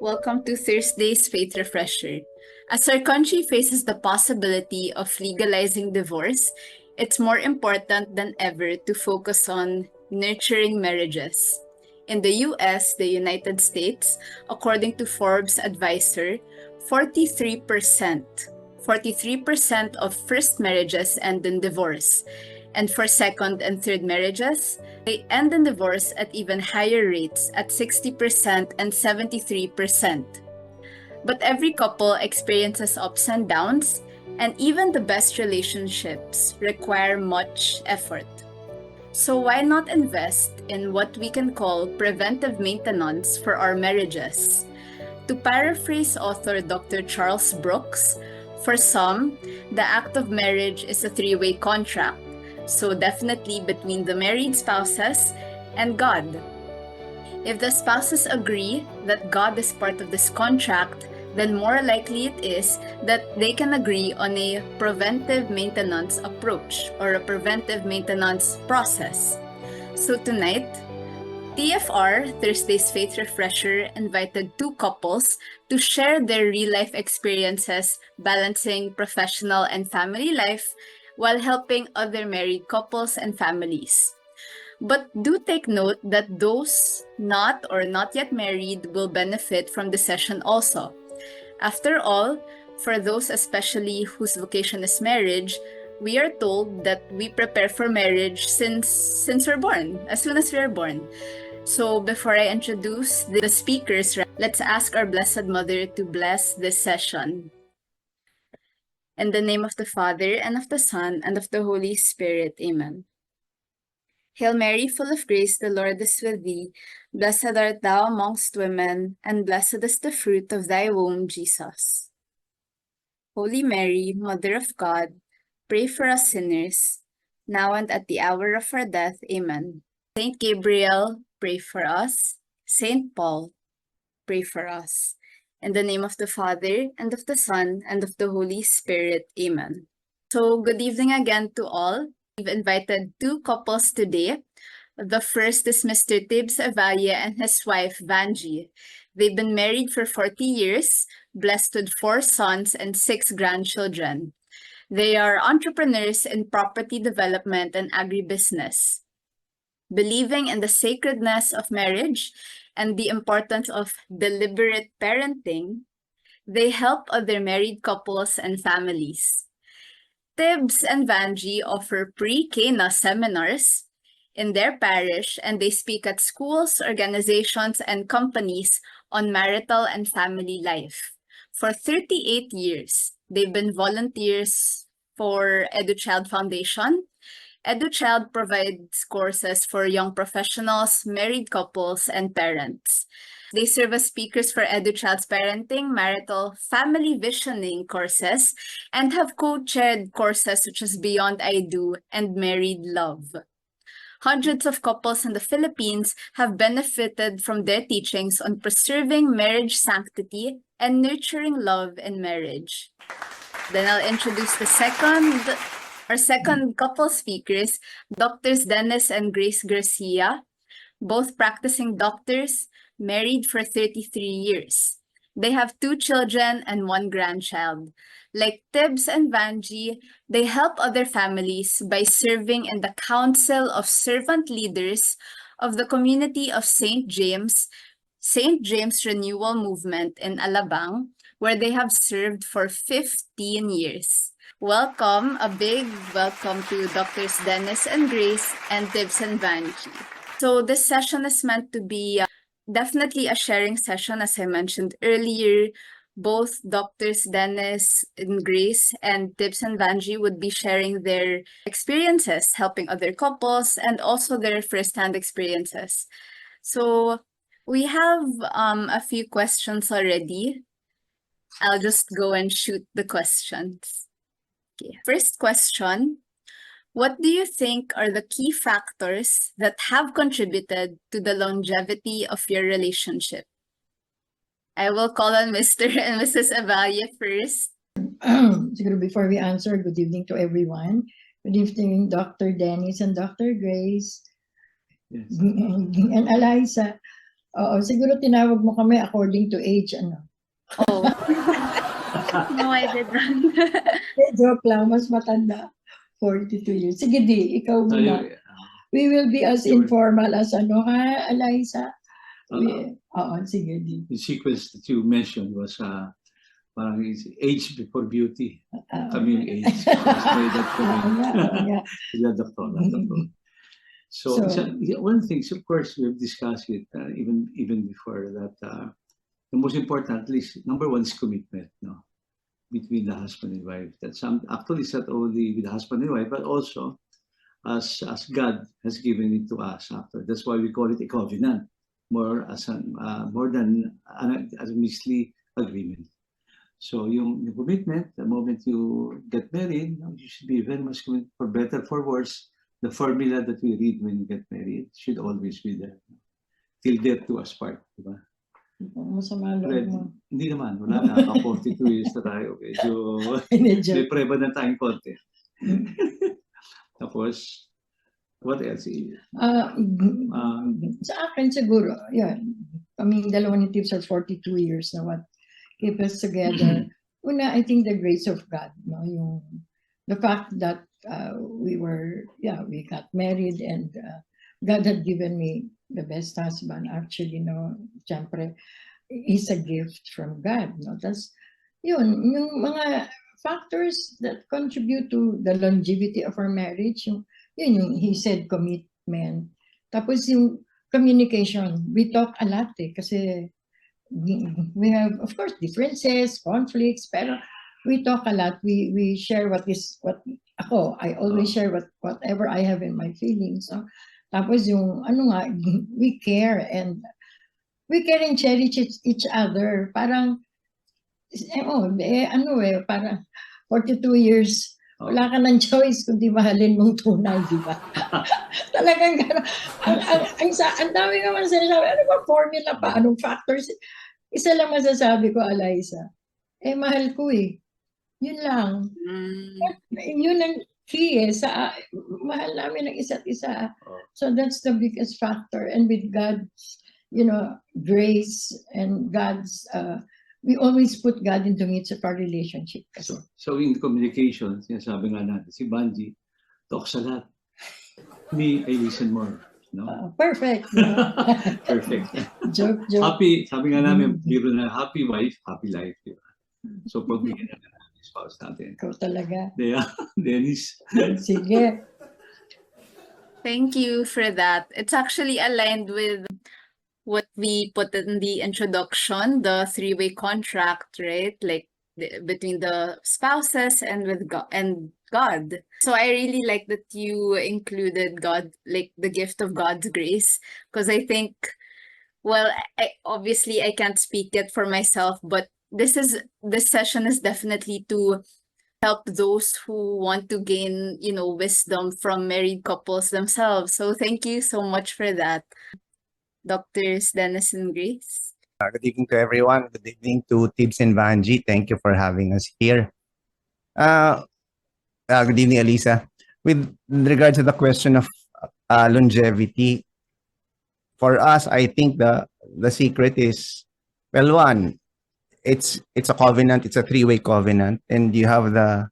Welcome to Thursday's Faith Refresher. As our country faces the possibility of legalizing divorce, it's more important than ever to focus on nurturing marriages. In the US, the United States, according to Forbes Advisor, 43% of first marriages end in divorce. And for second and third marriages, they end in divorce at even higher rates at 60% and 73%. But every couple experiences ups and downs, and even the best relationships require much effort. So why not invest in what we can call preventive maintenance for our marriages? To paraphrase author Dr. Charles Brooks, for some, the act of marriage is a three-way contract, so definitely between the married spouses and God. If the spouses agree that God is part of this contract, then more likely it is that they can agree on a preventive maintenance approach or a preventive maintenance process. So tonight, TFR, Thursday's Faith Refresher, invited two couples to share their real-life experiences balancing professional and family life while helping other married couples and families. But do take note that those not or not yet married will benefit from the session also. After all, for those especially whose vocation is marriage, we are told that we prepare for marriage since we're born, as soon as we are born. So before I introduce the speakers, let's ask our Blessed Mother to bless this session. In the name of the Father, and of the Son, and of the Holy Spirit. Amen. Hail Mary, full of grace, the Lord is with thee. Blessed art thou amongst women, and blessed is the fruit of thy womb, Jesus. Holy Mary, Mother of God, pray for us sinners, now and at the hour of our death. Amen. Saint Gabriel, pray for us. Saint Paul, pray for us. In the name of the Father, and of the Son, and of the Holy Spirit. Amen. So, good evening again to all. We've invited two couples today. The first is Mr. Tibbs Avalle and his wife, Vanji. They've been married for 40 years, blessed with 4 sons and 6 grandchildren. They are entrepreneurs in property development and agribusiness. Believing in the sacredness of marriage and the importance of deliberate parenting, they help other married couples and families. Tibbs and Vanji offer pre-Cana seminars in their parish, and they speak at schools, organizations, and companies on marital and family life. For 38 years, they've been volunteers for EduChild Foundation. EduChild provides courses for young professionals, married couples, and parents. They serve as speakers for EduChild's parenting, marital, family visioning courses, and have co-chaired courses such as Beyond I Do and Married Love. Hundreds of couples in the Philippines have benefited from their teachings on preserving marriage sanctity and nurturing love in marriage. Then I'll introduce our second couple speakers, Doctors Dennis and Grace Garcia, both practicing doctors, married for 33 years. They have 2 children and 1 grandchild. Like Tibbs and Vanji, they help other families by serving in the Council of Servant Leaders of the community of St. James Renewal Movement in Alabang, where they have served for 15 years. Welcome, a big welcome to Doctors Dennis and Grace and Tibbs and Vanji. So this session is meant to be definitely a sharing session, as I mentioned earlier. Both Doctors Dennis and Grace and Tibbs and Vanji would be sharing their experiences helping other couples and also their first-hand experiences. So we have a few questions already. I'll just go and shoot the questions. Okay. First question. What do you think are the key factors that have contributed to the longevity of your relationship? I will call on Mr. and Mrs. Avalle first. Siguro before we answer, good evening to everyone. Good evening, Dr. Dennis and Dr. Grace. Yes. And Eliza. Oo, siguro tinawag mo kami according to age, ano. Oh. No, I did not. Joke lang, mas matanda. 42 years. Sige, di, ikaw muna. Anyway, We will be as Sure. informal as ano, ha, Eliza? uh, Oo, sige, di. the sequence that you mentioned was parang age before beauty. Kami yung age. Mas may that kami. Oo nga. Sila doctor. So, one thing, of course, we've discussed it even before that. The most important, at least, number one is commitment, no, between the husband and wife. Actually, it's not only with the husband and wife, but also as God has given it to us. After that's why we call it a covenant, more than a measly agreement. So, yung commitment, the moment you get married, you should be very much committed, for better, for worse. The formula that we read when you get married should always be there. Till death do us part, di ba? Masama loob mo. Hindi naman, wala na. 42 years na tayo. Medyo may preba na tayong konti. Tapos, what else? Sa akin siguro, yan. Kaming dalawa ni Tips are 42 years na what keep us together. Una, I think the grace of God, no? The fact that we got married and God had given me the best husband. Actually, no, syempre, is a gift from God, no? That's yun, yung mga factors that contribute to the longevity of our marriage, yung he said commitment. Tapos yung communication, we talk a lot kasi we have, of course, differences, conflicts, pero we talk a lot. We share I always share whatever I have in my feelings. So, tapos yung we care and cherish each other. Parang parang 42 years, wala ka ng choice kundi mahalin mong tunay, di ba? Talagang gano'n. Ang dami naman sinasabi, ano ba formula pa? Anong factors? Isa lang masasabi ko, Eliza. Mahal ko eh. Yun lang. Yun ang key eh. Mahal namin ang isa't isa. So that's the biggest factor. And with God's, grace and God's, we always put God in the midst of our relationship. So in communication, sinasabi nga natin, si Banji, talk sa lahat. Me, I listen more. No? Perfect. Perfect. Joke. Happy, sabi nga namin, libro na happy wife, happy life. Diba? So pagbigyan na natin spouse natin. Ikaw talaga. Dennis. Sige. Thank you for that. It's actually aligned with what we put in the introduction, the three-way contract, right? Like between the spouses and with God and God. So I really like that you included God, like the gift of God's grace, because I think, well, obviously I can't speak it for myself, but this session is definitely to help those who want to gain, wisdom from married couples themselves. So thank you so much for that, Doctors Dennis and Grace. Good evening to everyone. Good evening to Tibbs and Vanji. Thank you for having us here. Good evening, Elisa. With regard to the question of longevity, for us, I think the secret is, well, one, it's a covenant. It's a three-way covenant, and you have the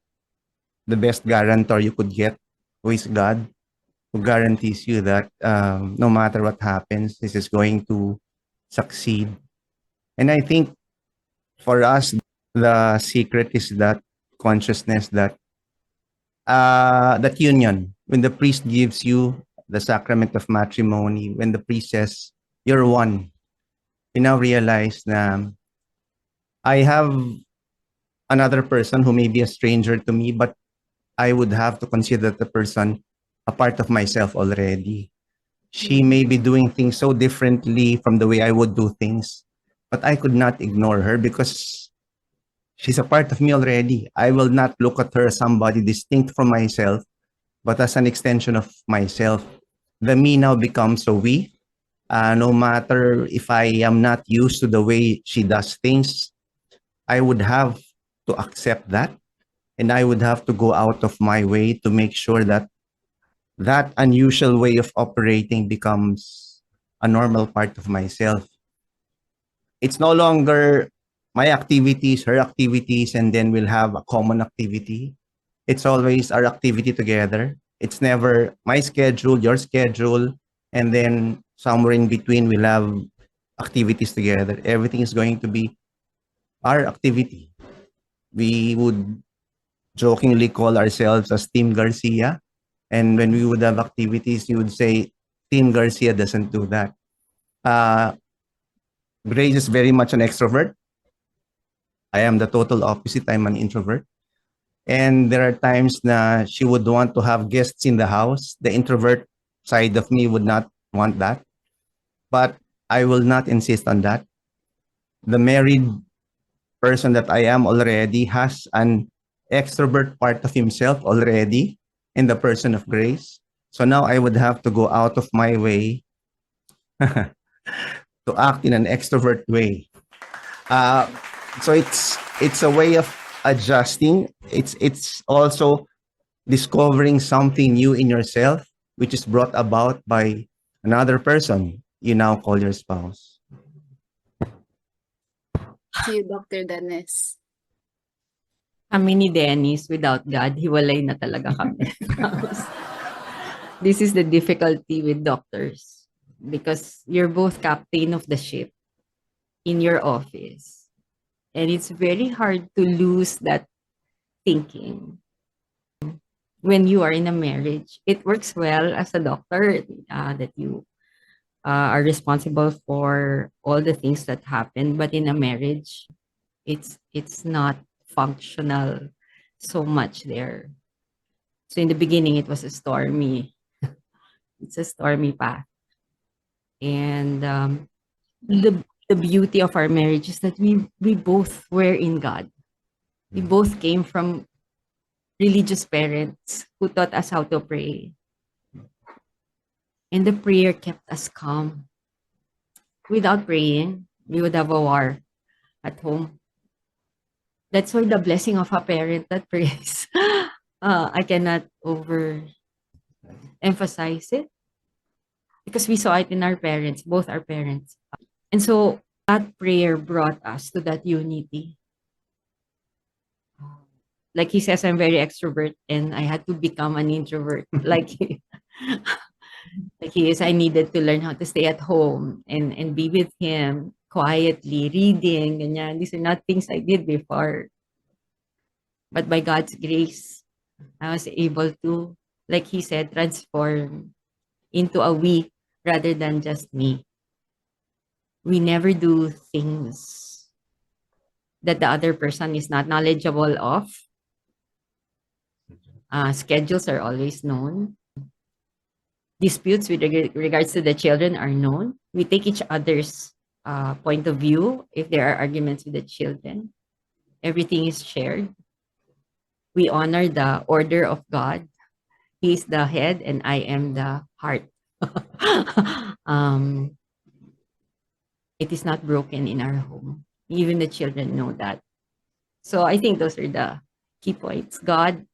best guarantor you could get, who is God, who guarantees you that no matter what happens, this is going to succeed. And I think for us, the secret is that consciousness, that union. When the priest gives you the sacrament of matrimony, when the priest says, you're one, you now realize that I have another person who may be a stranger to me, but I would have to consider the person a part of myself already. She may be doing things so differently from the way I would do things, but I could not ignore her because she's a part of me already. I will not look at her as somebody distinct from myself, but as an extension of myself. The me now becomes a we. No matter if I am not used to the way she does things, I would have to accept that. And I would have to go out of my way to make sure that that unusual way of operating becomes a normal part of myself. it's no longer my activities, her activities, and then we'll have a common activity. It's always our activity together. It's never my schedule, your schedule, and then somewhere in between we'll have activities together. Everything is going to be our activity. We would jokingly call ourselves as Team Garcia. And when we would have activities, you would say, Team Garcia doesn't do that. Grace is very much an extrovert. I am the total opposite. I'm an introvert. And there are times na she would want to have guests in the house. The introvert side of me would not want that. But I will not insist on that. The married person that I am already has an extrovert part of himself already in the person of Grace. So now I would have to go out of my way to act in an extrovert way. So it's a way of adjusting. It's also discovering something new in yourself, which is brought about by another person you now call your spouse. To you, Dr. Dennis. Kami ni Dennis, without God, hiwalay na talaga kami. This is the difficulty with doctors because you're both captain of the ship in your office. And it's very hard to lose that thinking when you are in a marriage. It works well as a doctor that you are responsible for all the things that happen. But in a marriage, it's not functional so much there. So in the beginning, it was a stormy, it's a stormy path. And the beauty of our marriage is that we both were in God. We both came from religious parents who taught us how to pray. And the prayer kept us calm. Without praying, we would have a war at home. That's why the blessing of a parent that prays, I cannot emphasize it because we saw it in our parents, both our parents. And so that prayer brought us to that unity. Like he says, I'm very extrovert and I had to become an introvert. Like he is, I needed to learn how to stay at home and be with him quietly, reading, ganyan. These are not things I did before. But by God's grace, I was able to, like he said, transform into a we rather than just me. We never do things that the other person is not knowledgeable of. Schedules are always known. Disputes with regards to the children are known. We take each other's point of view if there are arguments with the children. Everything is shared. We honor the order of God. He is the head and I am the heart. It is not broken in our home. Even the children know that. So I think those are the key points. God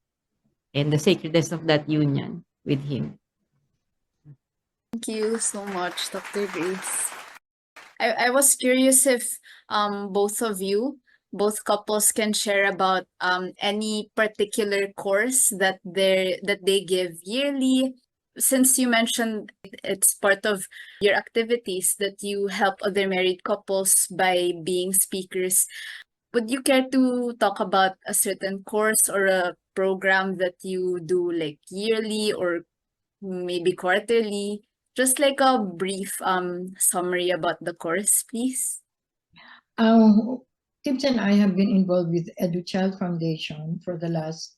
and the sacredness of that union with Him. Thank you so much, Dr. Grace. I was curious if both of you, both couples can share about any particular course that they give yearly. Since you mentioned it's part of your activities that you help other married couples by being speakers, would you care to talk about a certain course or a program that you do like yearly or maybe quarterly? Just like a brief summary about the course, please. Tibbs and I have been involved with EduChild Foundation for the last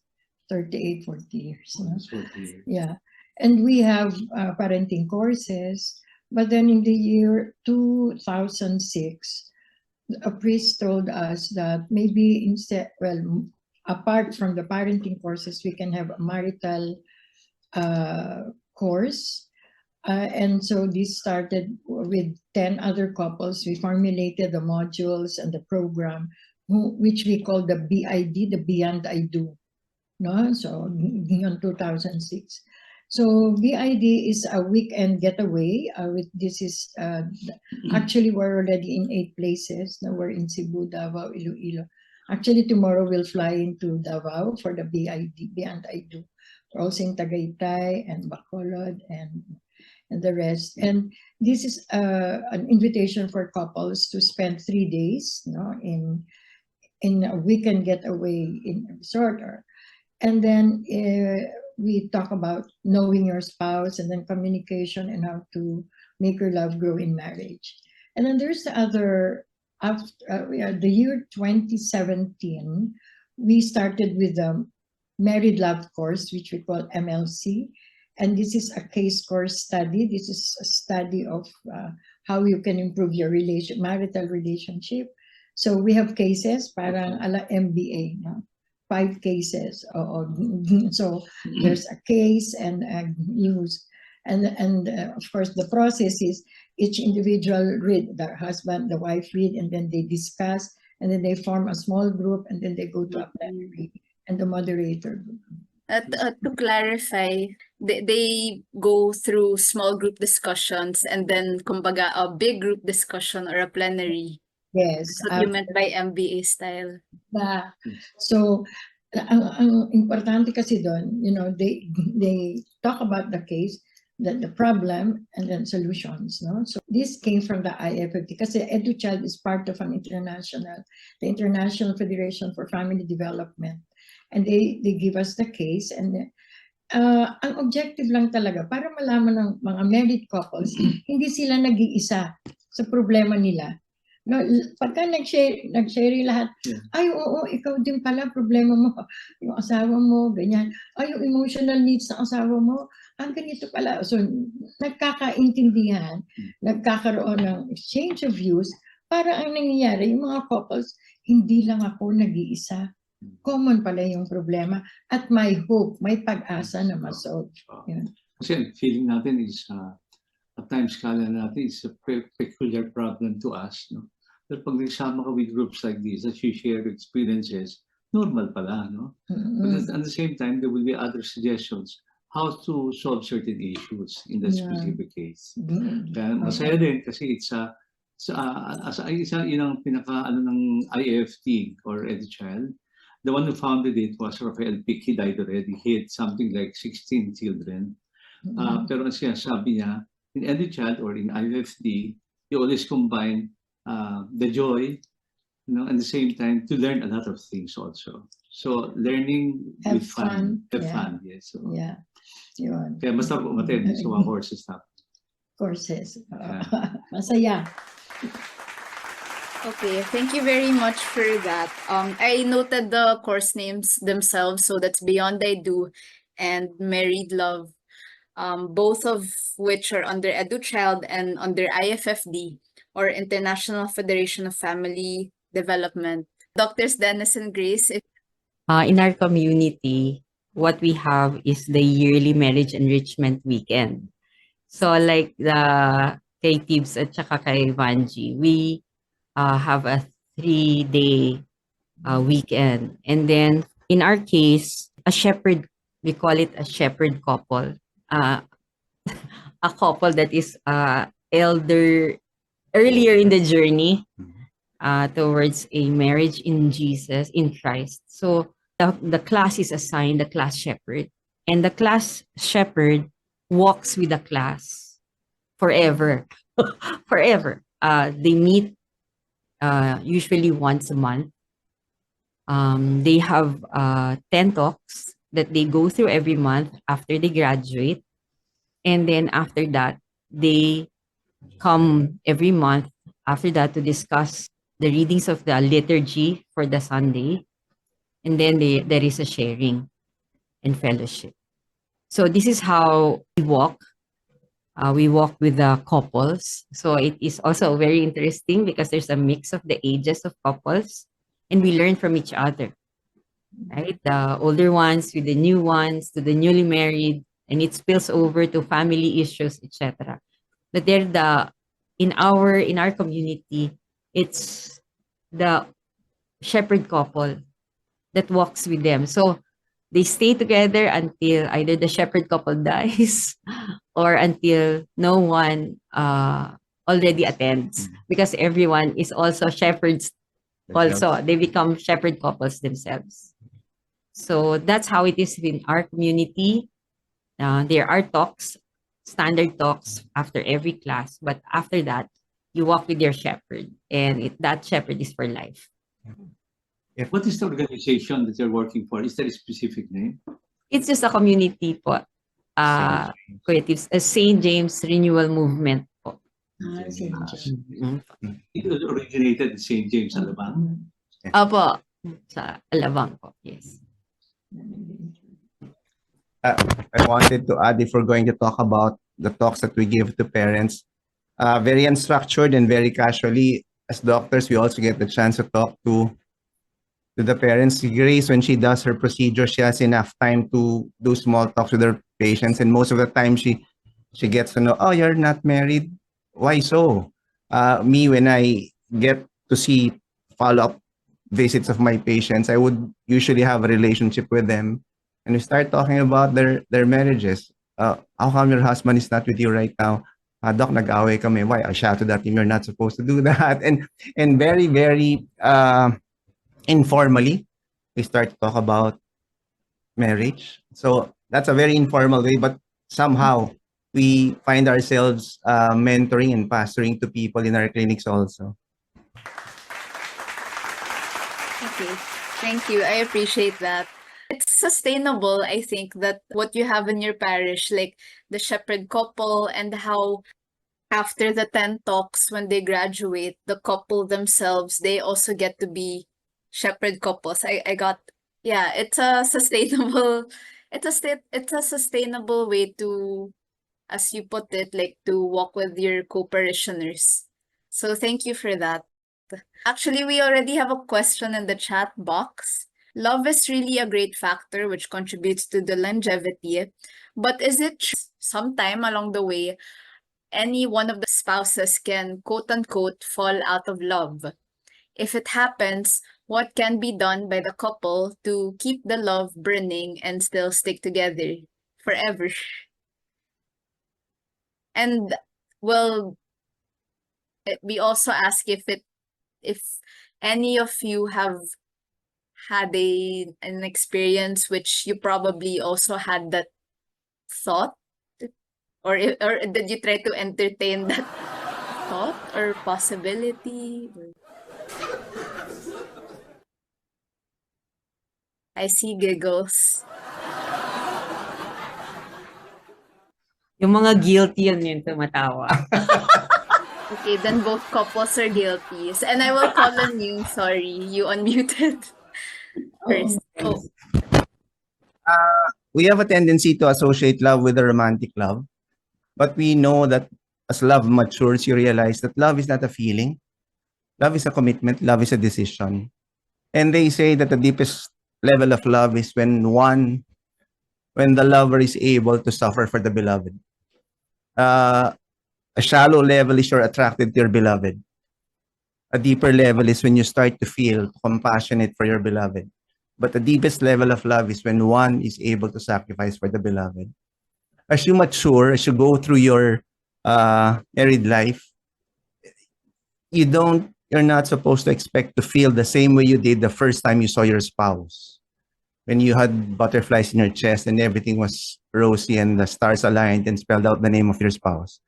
38, 40 years. No? That's what we- Yeah. And we have parenting courses. But then in the year 2006, a priest told us that maybe instead, well, apart from the parenting courses, we can have a marital course. And so this started with 10 other couples. We formulated the modules and the program, which we call the BID, the Beyond I Do. No? So in 2006. So BID is a weekend getaway. This is actually we're already in 8 places. Now we're in Cebu, Davao, Iloilo. Actually, tomorrow we'll fly into Davao for the BID, Beyond I Do. We're also in Tagaytay and Bacolod and the rest. And this is an invitation for couples to spend 3 days, in a weekend getaway in a resort. And then we talk about knowing your spouse, and then communication and how to make your love grow in marriage. And then there's the other, the year 2017, we started with the Married Love course, which we call MLC. And this is a case course study. This is a study of how you can improve your marital relationship. So we have cases, parang ala MBA, no? 5 cases. So there's a case and news. And of course, the process is each individual read, the husband, the wife read, and then they discuss, and then they form a small group, and then they go to a plenary, and the moderator. To clarify, they go through small group discussions and then kumbaga a big group discussion or a plenary. Yes. That's what you meant by MBA style. So, ang importante kasi doon, they talk about the case, the problem, and then solutions, no? So this came from the IFFD kasi EduChild is part of the International Federation for Family Development. And they give us the case, and ang objective lang talaga para malaman ng mga married couples, hindi sila nag-iisa sa problema nila. No, pagka nag-share lahat, ay oo, ikaw din pala problema mo, yung asawa mo, ganyan. Ay, yung emotional needs ng asawa mo, ang ganito pala. So, nagkakaintindihan, nagkakaroon ng exchange of views, para ang nangyayari, yung mga couples, hindi lang ako nag-iisa. Common pala yung problema at may hope, may pag-asa na masolve. Kasi feeling natin is at times kala natin is a peculiar problem to us, no? Pero pag nagsama ka with groups like this that you share experiences, normal pala, no? But at the same time, there will be other suggestions how to solve certain issues in that specific case. Kaya masaya din kasi yun ang pinaka ng IFT or EduChild. The one who founded it was Rafael Pic. He died already. He had something like 16 children. Pero sabi niya, in EduChild or in IFD, you always combine the joy, at the same time to learn a lot of things also. So learning with fun, have fun. Yes. So, Yun. Kaya basta umattend sa mga courses. Masaya. Okay, thank you very much for that. I noted the course names themselves, so that's Beyond I Do and Married Love, both of which are under EduChild and under IFFD, or International Federation of Family Development. Doctors Dennis and Grace. In our community, what we have is the yearly marriage enrichment weekend. So like the kay Tibbs at saka kay Vanji, we have a 3-day weekend. And then in our case, we call it a shepherd couple. A couple that is earlier in the journey towards a marriage in Jesus, in Christ. So the class is assigned the class shepherd. And the class shepherd walks with the class forever. Forever. They meet usually once a month. They have 10 talks that they go through every month after they graduate. And then after that, they come every month after that to discuss the readings of the liturgy for the Sunday. And then there is a sharing and fellowship. So this is how we walk. We walk with the couples. So it is also very interesting because there's a mix of the ages of couples and we learn from each other, right? The older ones with the new ones, to the newly married, and it spills over to family issues, etc. But in our community, it's the shepherd couple that walks with them. So they stay together until either the shepherd couple dies or until no one already attends, because everyone is also shepherds also. They become shepherd couples themselves. So that's how it is in our community. There are talks, standard talks after every class, but after that, you walk with your shepherd, and that shepherd is for life. What is the organization that you're working for? Is there a specific name? It's just a community po. Kuya Tips, a St. James Renewal Movement po. St. James. It was originated in St. James, Alabang. Opo, sa Alabang po, yes. I wanted to add, if we're going to talk about the talks that we give to parents, very unstructured and very casually. As doctors, we also get the chance to talk to the parents. Grace, when she does her procedure, she has enough time to do small talks with her patients, and most of the time she gets to know, oh, you're not married, why so? Me, when I get to see follow-up visits of my patients, I would usually have a relationship with them, and we start talking about their marriages. How come your husband is not with you right now? Doc, nag-away kami. Why? I shouted at him, you're not supposed to do that. And very, very informally, we start to talk about marriage. So that's a very informal way, but somehow we find ourselves mentoring and pastoring to people in our clinics also. Okay, thank you. I appreciate that. It's sustainable, I think, that what you have in your parish, like the shepherd couple, and how after the 10 talks, when they graduate, the couple themselves, they also get to be shepherd couples. I got, yeah, it's a sustainable, it's a sustainable way to, as you put it, like to walk with your co-parishioners. So thank you for that. Actually, we already have a question in the chat box. Love is really a great factor which contributes to the longevity, but is it true sometime along the way, any one of the spouses can quote unquote fall out of love? If it happens, what can be done by the couple to keep the love burning and still stick together forever? And well, we also ask if any of you have had an experience which you probably also had that thought, or did you try to entertain that thought or possibility? I see giggles. Yung mga guilty yun tumatawa. Okay, then both couples are guilty. And I will call on you. Sorry, you unmuted first. Oh. We have a tendency to associate love with a romantic love, but we know that as love matures, you realize that love is not a feeling. Love is a commitment. Love is a decision. And they say that the deepest level of love is when the lover is able to suffer for the beloved. A shallow level is you're attracted to your beloved. A deeper level is when you start to feel compassionate for your beloved. But the deepest level of love is when one is able to sacrifice for the beloved. As you mature, as you go through your married life, you're not supposed to expect to feel the same way you did the first time you saw your spouse. When you had butterflies in your chest and everything was rosy and the stars aligned and spelled out the name of your spouse.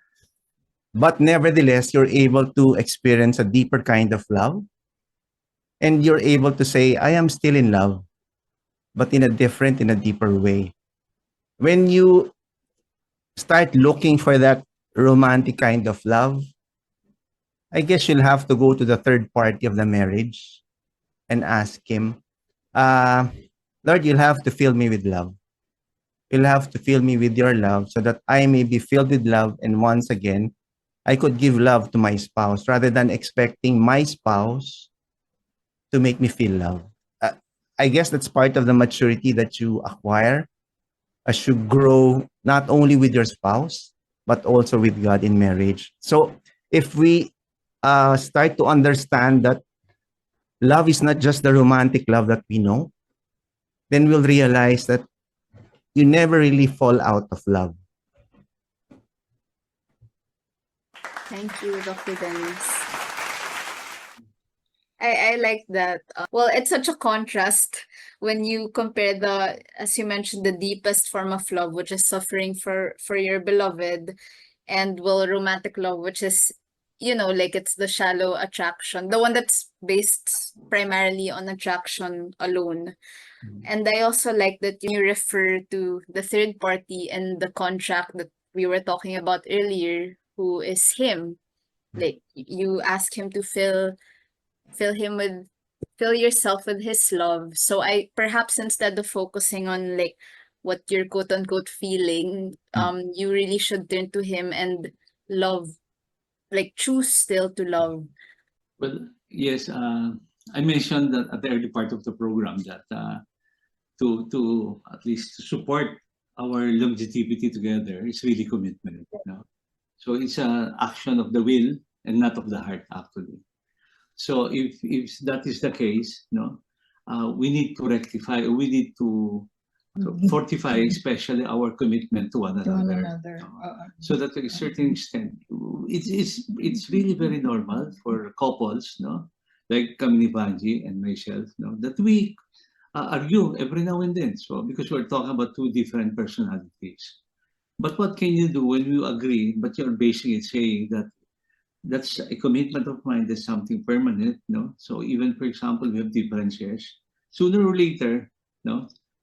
But nevertheless, you're able to experience a deeper kind of love. And you're able to say, I am still in love, but in a deeper way. When you start looking for that romantic kind of love, I guess you'll have to go to the third party of the marriage and ask him, Lord, you'll have to fill me with love. You'll have to fill me with your love so that I may be filled with love. And once again, I could give love to my spouse rather than expecting my spouse to make me feel love. I guess that's part of the maturity that you acquire as you grow, not only with your spouse, but also with God in marriage. So if we start to understand that love is not just the romantic love that we know, then we'll realize that you never really fall out of love. Thank you, Dr. Dennis. I like that. Well, it's such a contrast when you compare the, as you mentioned, the deepest form of love, which is suffering for your beloved, and well, romantic love, which is, like it's the shallow attraction, the one that's based primarily on attraction alone. And I also like that you refer to the third party and the contract that we were talking about earlier, who is him. Like you ask him to fill yourself with his love. So I perhaps instead of focusing on like what you're quote unquote feeling, you really should turn to him and love, like choose still to love. Well, yes, I mentioned that at the early part of the program that to at least to support our longevity together is really commitment. So it's an action of the will and not of the heart, actually. So if that is the case, we need to rectify, we need to fortify, especially our commitment to one To one another. another. So that to a certain extent, it's really very normal for couples, like Kamini Vanji and myself, that we argue every now and then. So because we're talking about two different personalities. But what can you do when you agree, but you're basing it saying that that's a commitment of mine, that's something permanent, So even, for example, we have differences. Sooner or later,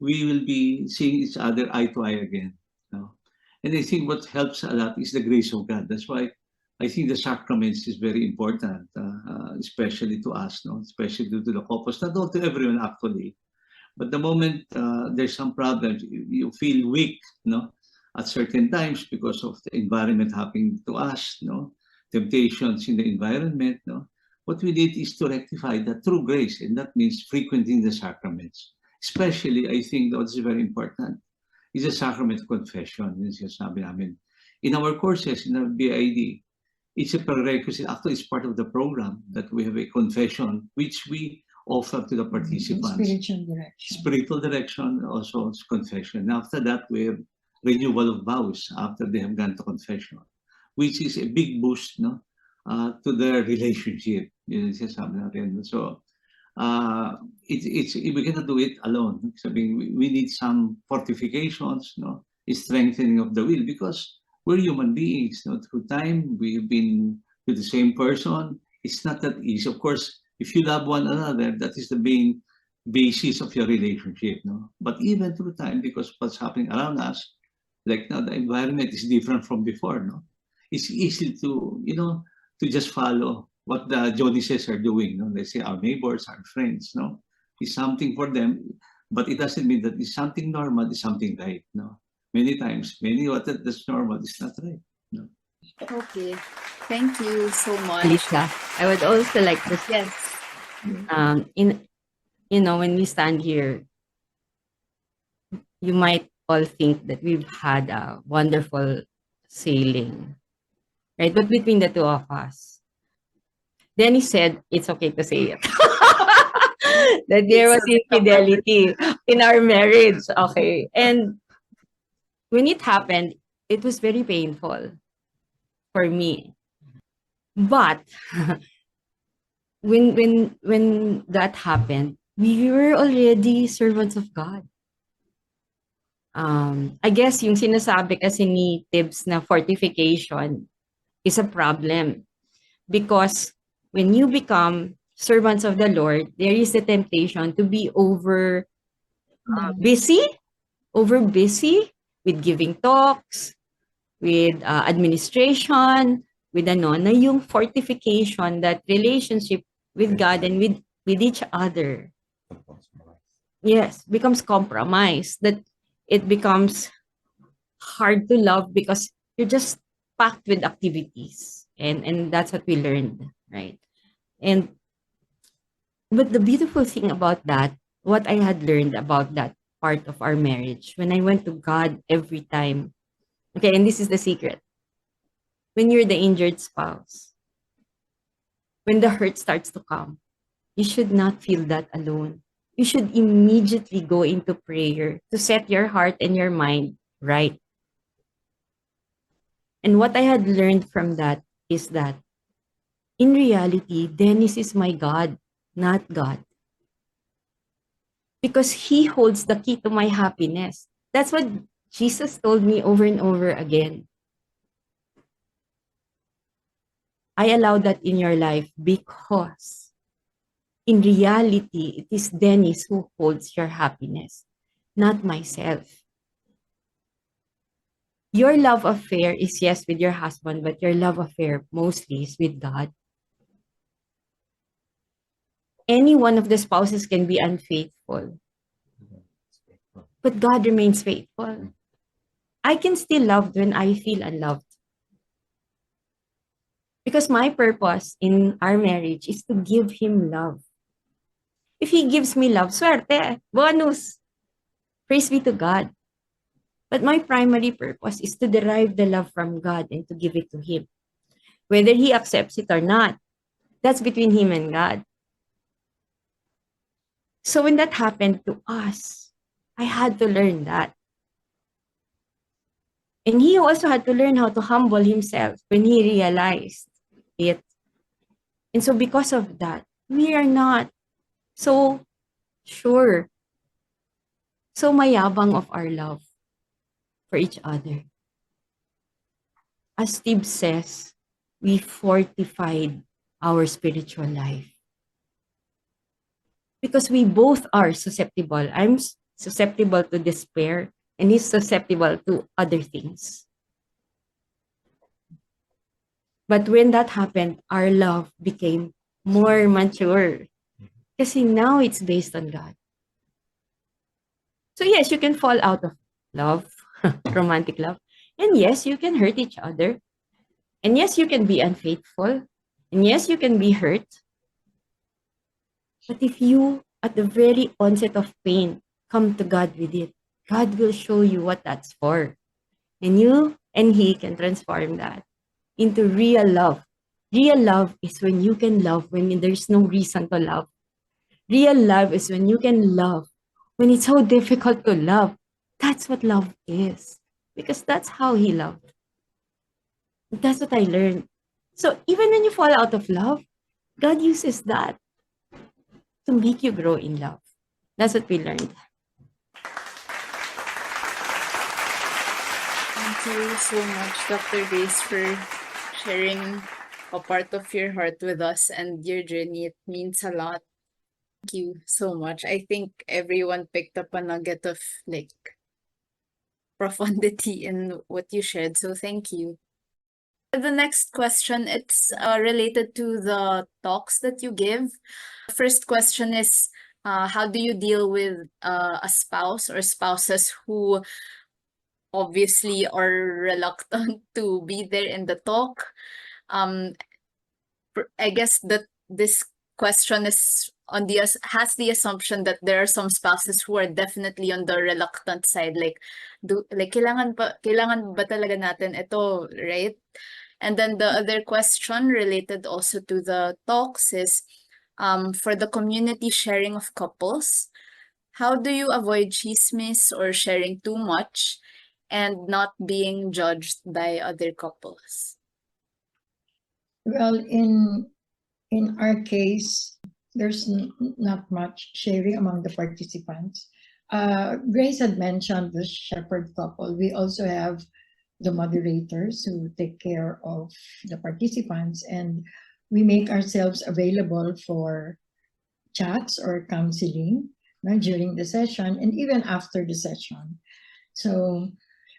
we will be seeing each other eye to eye again, And I think what helps a lot is the grace of God. That's why I think the sacraments is very important, especially to us, especially to the couples, not all to everyone actually. But the moment there's some problems, you feel weak, at certain times because of the environment happening to us, temptations in the environment, what we need is to rectify that through grace, and that means frequenting the sacraments. Especially, I think what's very important is the sacrament of confession. In our courses, in our BID, it's a prerequisite, actually it's part of the program that we have a confession, which we offer to the participants. Spiritual direction, also confession. And after that, we have renewal of vows after they have gone to confession, which is a big boost, to their relationship. So we cannot do it alone. So we need some fortifications, strengthening of the will, because we're human beings. Through time, we've been with the same person. It's not that easy. Of course, if you love one another, that is the main basis of your relationship. But even through time, because what's happening around us, like now, the environment is different from before. It's easy to to just follow what the Jonices are doing. They say our neighbors, our friends. It's something for them, but it doesn't mean that it's something normal. It's something right. Many times, what that's normal is not right. Okay, thank you so much. Lisa, I would also like to say, when we stand here, you might all think that we've had a wonderful sailing, right? But between the two of us, then he said, it's okay to say it, that there was infidelity in our marriage. Okay. And when it happened, it was very painful for me. But when that happened, we were already servants of God. I guess yung sinasabi kasi ni Tibbs na fortification is a problem, because when you become servants of the Lord, there is the temptation to be over busy with giving talks, with administration, with na yung fortification, that relationship with God and with each other, yes, becomes compromised, that it becomes hard to love because you're just packed with activities, and that's what we learned, right? But the beautiful thing about that, what I had learned about that part of our marriage, when I went to God every time, okay, and this is the secret, when you're the injured spouse, when the hurt starts to come, you should not feel that alone. you should immediately go into prayer to set your heart and your mind right. And what I had learned from that is that in reality, Dennis is my God, not God. Because he holds the key to my happiness. That's what Jesus told me over and over again. I allow that in your life because in reality, it is Dennis who holds your happiness, not myself. Your love affair is yes with your husband, but your love affair mostly is with God. Any one of the spouses can be unfaithful, but God remains faithful. I can still love when I feel unloved. Because my purpose in our marriage is to give him love. If he gives me love, swerte, bonus. Praise be to God. But my primary purpose is to derive the love from God and to give it to him. Whether he accepts it or not, that's between him and God. So when that happened to us, I had to learn that. And he also had to learn how to humble himself when he realized it. And so because of that, we are not so sure, so mayabang of our love for each other. As Steve says, we fortified our spiritual life. Because we both are susceptible. I'm susceptible to despair, and he's susceptible to other things. But when that happened, our love became more mature. Kasi now it's based on God. So yes, you can fall out of love, romantic love. And yes, you can hurt each other. And yes, you can be unfaithful. And yes, you can be hurt. But if you, at the very onset of pain, come to God with it, God will show you what that's for. And you and he can transform that into real love. Real love is when you can love when there's no reason to love. Real love is when you can love when it's so difficult to love. That's what love is. Because that's how he loved. That's what I learned. So even when you fall out of love, God uses that to make you grow in love. That's what we learned. Thank you so much, Dr. Grace, for sharing a part of your heart with us and your journey. It means a lot. Thank you so much. I think everyone picked up a nugget of like profundity in what you shared. So thank you. The next question, it's related to the talks that you give. The first question is, how do you deal with a spouse or spouses who obviously are reluctant to be there in the talk? I guess that this question is on the has the assumption that there are some spouses who are definitely on the reluctant side, like kailangan ba talaga natin ito, right? And then the other question related also to the talks is, for the community sharing of couples, how do you avoid chismis or sharing too much and not being judged by other couples? Well, in our case, there's not much sharing among the participants. Grace had mentioned the shepherd couple. We also have the moderators who take care of the participants, and we make ourselves available for chats or counseling during the session and even after the session. So,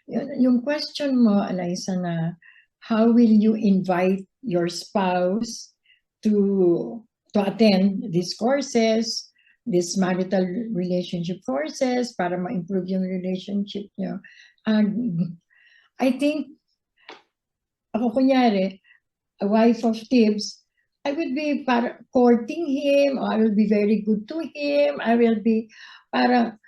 yung question mo, Eliza, na how will you invite your spouse to attend these courses, these marital relationship courses para ma-improve yung relationship nyo? I think, ako kunyari, a wife of Tibbs, I would be courting him, or I will be very good to him, I will be, alam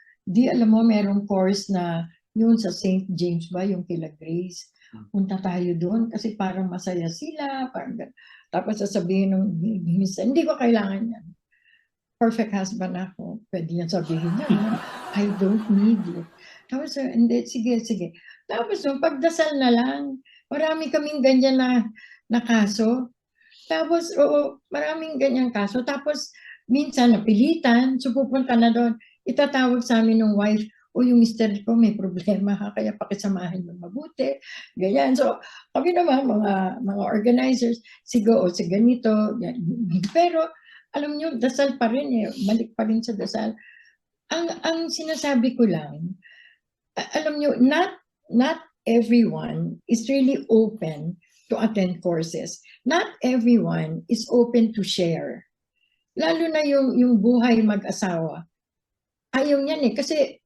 mo, merong course na yun sa St. James ba, yung kila Grace, punta tayo doon kasi parang masaya sila, tapos sasabihin ng minsan, hindi ko kailangan yan. perfect husband ako. Pwede niya sabihin niya, no? I don't need it. Tapos, hindi, sige. Tapos, pagdasal na lang, marami kaming ganyan na kaso. Tapos, oo, maraming ganyang kaso. Tapos, minsan napilitan, so pupunta na doon. Itatawag sa amin ng wife, o yung mister ko may problema ha, kaya pakisamahin mo mabuti. Ganyan. So, kami naman, mga organizers, sige ganito. Pero, alam nyo, dasal pa rin eh. Balik pa rin sa dasal. Ang sinasabi ko lang, alam nyo, not everyone is really open to attend courses. Not everyone is open to share. Lalo na yung buhay mag-asawa. Ayaw niyan eh. Kasi,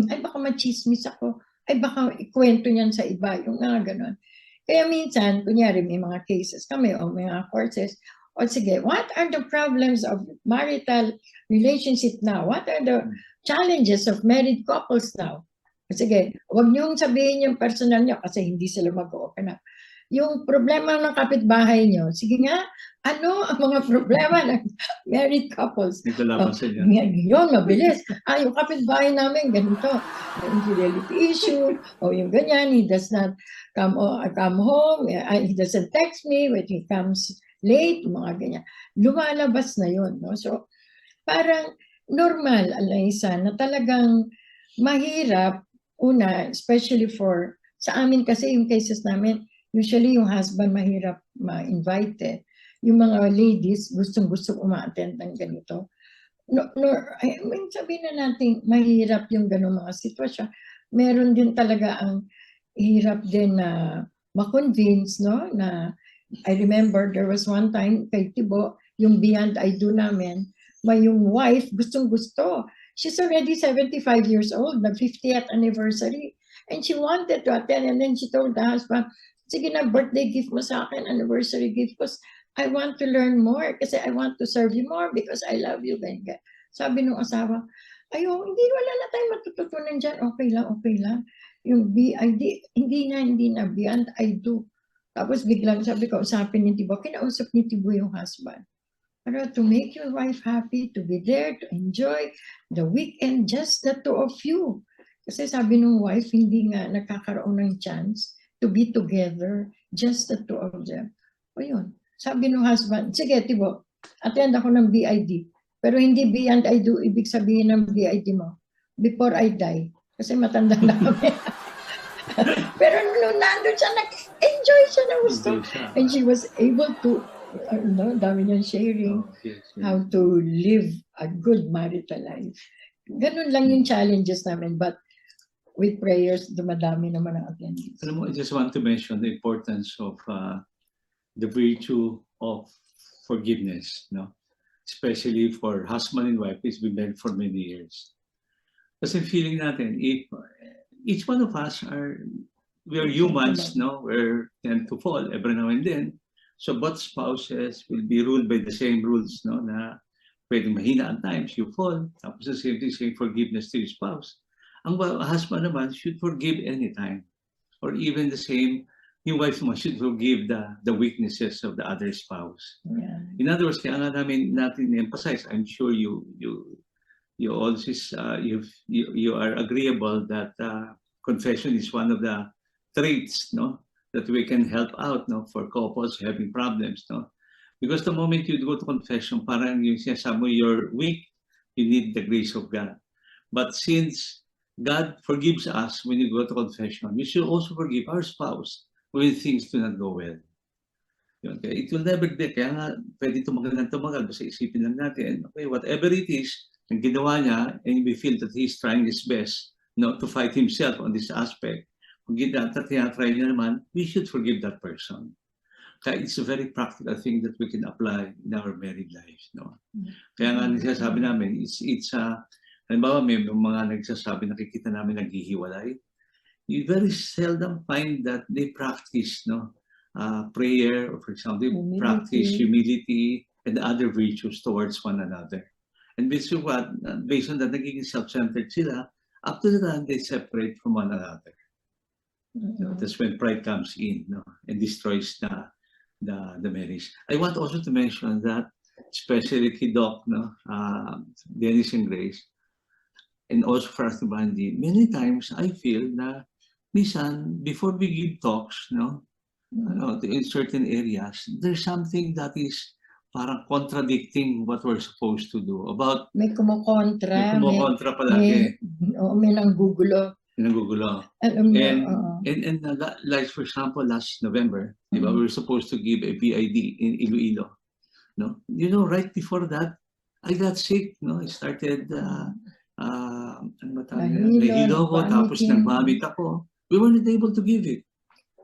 ay baka machismis ako. Ay baka ikwento niyan sa iba. Yung gano'n. Kaya minsan, kunyari may mga cases kami o may mga courses, o sige, what are the problems of marital relationship now? What are the challenges of married couples now? Sige, huwag niyong sabihin yung personal niyo kasi hindi sila mag-open up. Yung problema ng kapitbahay niyo, sige nga, ano ang mga problema ng married couples? Dito lamang sa inyo. Yun, mabilis. Yung kapitbahay namin, ganito. Infidelity issue, o yung ganyan, he does not come home, he doesn't text me when he comes late, mga ganyan. Lumalabas na yun. No? So, parang normal, Alaysa, na talagang mahirap, una, especially sa amin kasi yung cases namin, usually yung husband mahirap ma-invite eh. Yung mga ladies gustong-gusto uma-attend ng ganito. Sabihin na natin, mahirap yung ganong mga sitwasyon. Meron din talaga ang hirap din na ma-convince, no? Na, I remember there was one time kay Tibo, yung Beyond I Do namin, yung wife gustong-gusto. She's already 75 years old, na 50th anniversary. And she wanted to attend. And then she told the husband, sige na, birthday gift mo sa akin, anniversary gift, because I want to learn more, kasi I want to serve you more, because I love you. Ganyan. Sabi nung asawa, hindi, wala na tayong matututunan dyan. Okay lang. Yung BID, hindi na, Beyond I Do. Tapos biglang sabi ko, usapin ni Tibo, kinausap ni Tibo yung husband. Pero to make your wife happy, to be there, to enjoy the weekend, just the two of you. Kasi sabi nung wife, hindi nga nakakaroon ng chance to be together, just the two of them. O yun. Sabi nung husband, sige, Tibo, attend ako ng BID. Pero hindi Beyond I Do, ibig sabihin ng BID mo, before I die. Kasi matanda na kami. Pero nung nandun siya, nag-enjoy siya na gusto. And she was able to, dami niyang sharing how to live a good marital life. Ganun lang yung challenges namin. But with prayers, dumadami naman ang attendees. Alam mo, I just want to mention the importance of the virtue of forgiveness, no? Especially for husband and wife, it's been there for many years. Kasi feeling natin, if each one of us we are humans, no? We tend to fall every now and then. So both spouses will be ruled by the same rules, no? Na pwedeng mahina at times, you fall. Tapos the same thing, saying forgiveness to your spouse. Ang husband naman should forgive anytime. Or even the same, yung wife naman should forgive the weaknesses of the other spouse. Yeah. In other words, kaya nga natin emphasize, I'm sure you always you are agreeable that confession is one of the traits, no, that we can help out, no, for couples having problems, no, because the moment you go to confession, parang yung sinasabi mo, you're weak, you need the grace of God. But since God forgives us when you go to confession, we should also forgive our spouse when things do not go well. Yun, kaya it will never be, kaya nga pwede tumagal, basta isipin lang natin, okay, whatever it is, ang ginawa niya, and we feel that he's trying his best, no, to fight himself on this aspect. Kung tinatry niya naman, we should forgive that person. Kaya it's a very practical thing that we can apply in our married lives, no? Kaya nga nagsasabi namin, it's halimbawa may mga nagsasabi, nakikita namin naghihiwalay. You very seldom find that they practice, no, prayer, or for example, they practice humility and other virtues towards one another. And based on that, nagiging self-centered sila, up to the time they separate from one another. No, that's when pride comes in, no, and destroys the marriage. I want also to mention that especially kay Doc, no? Dennis and Grace, and also for Ate Banji, many times I feel na minsan, before we give talks, no, in certain areas, there's something that is parang contradicting what we're supposed to do. About May may kumukontra, kumukontra palagi, may nanggugulo. nagugulo. Alam mo, And like for example, last November, di ba, Mhm. we were supposed to give a PID in Iloilo. No, you know, right before that, I got sick. No, I started. Ano ba tawag nila? Nahilo, Nahilo ako, tapos nag-vomiting. nag-vomit ako. We weren't able to give it.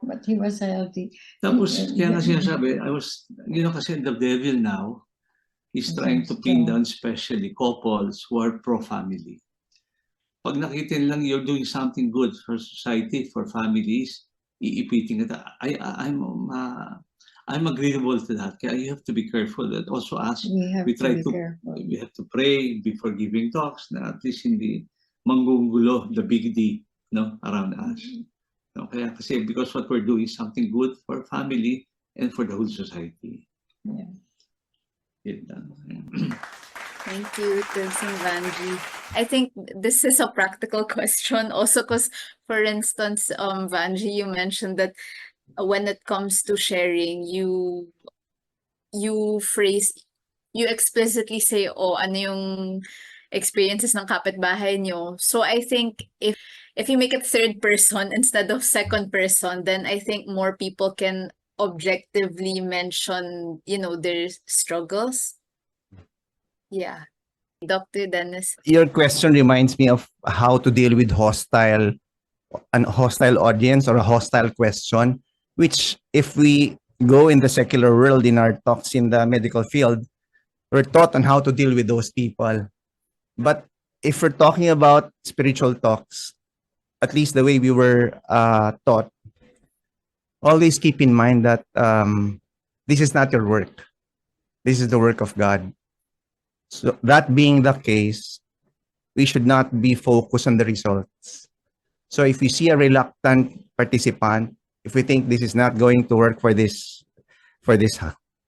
but he was healthy. Tapos, And- kaya nga sinasabi, kasi the devil now is trying to pin down especially couples who are pro-family. Pag nakita lang you're doing something good for society, for families, iipitin ka. I'm agreeable to that. Kaya you have to be careful. That also us, we try to careful. we have to pray before giving talks na at least hindi manggugulo the big D, no, around us. No, kaya kasi because what we're doing is something good for family and for the whole society. Yeah. Yun lang. Thank you, Kunsing Vanji. I think this is a practical question also because, for instance, Vanji, you mentioned that when it comes to sharing, you explicitly say, oh, ano yung experiences ng kapitbahay nyo. So I think if you make it third person instead of second person, then I think more people can objectively mention, their struggles. Yeah. Dr. Dennis. Your question reminds me of how to deal with an hostile audience or a hostile question, which if we go in the secular world in our talks in the medical field, we're taught on how to deal with those people. But if we're talking about spiritual talks, at least the way we were taught, always keep in mind that this is not your work. This is the work of God. So that being the case, we should not be focused on the results. So if we see a reluctant participant, if we think this is not going to work for this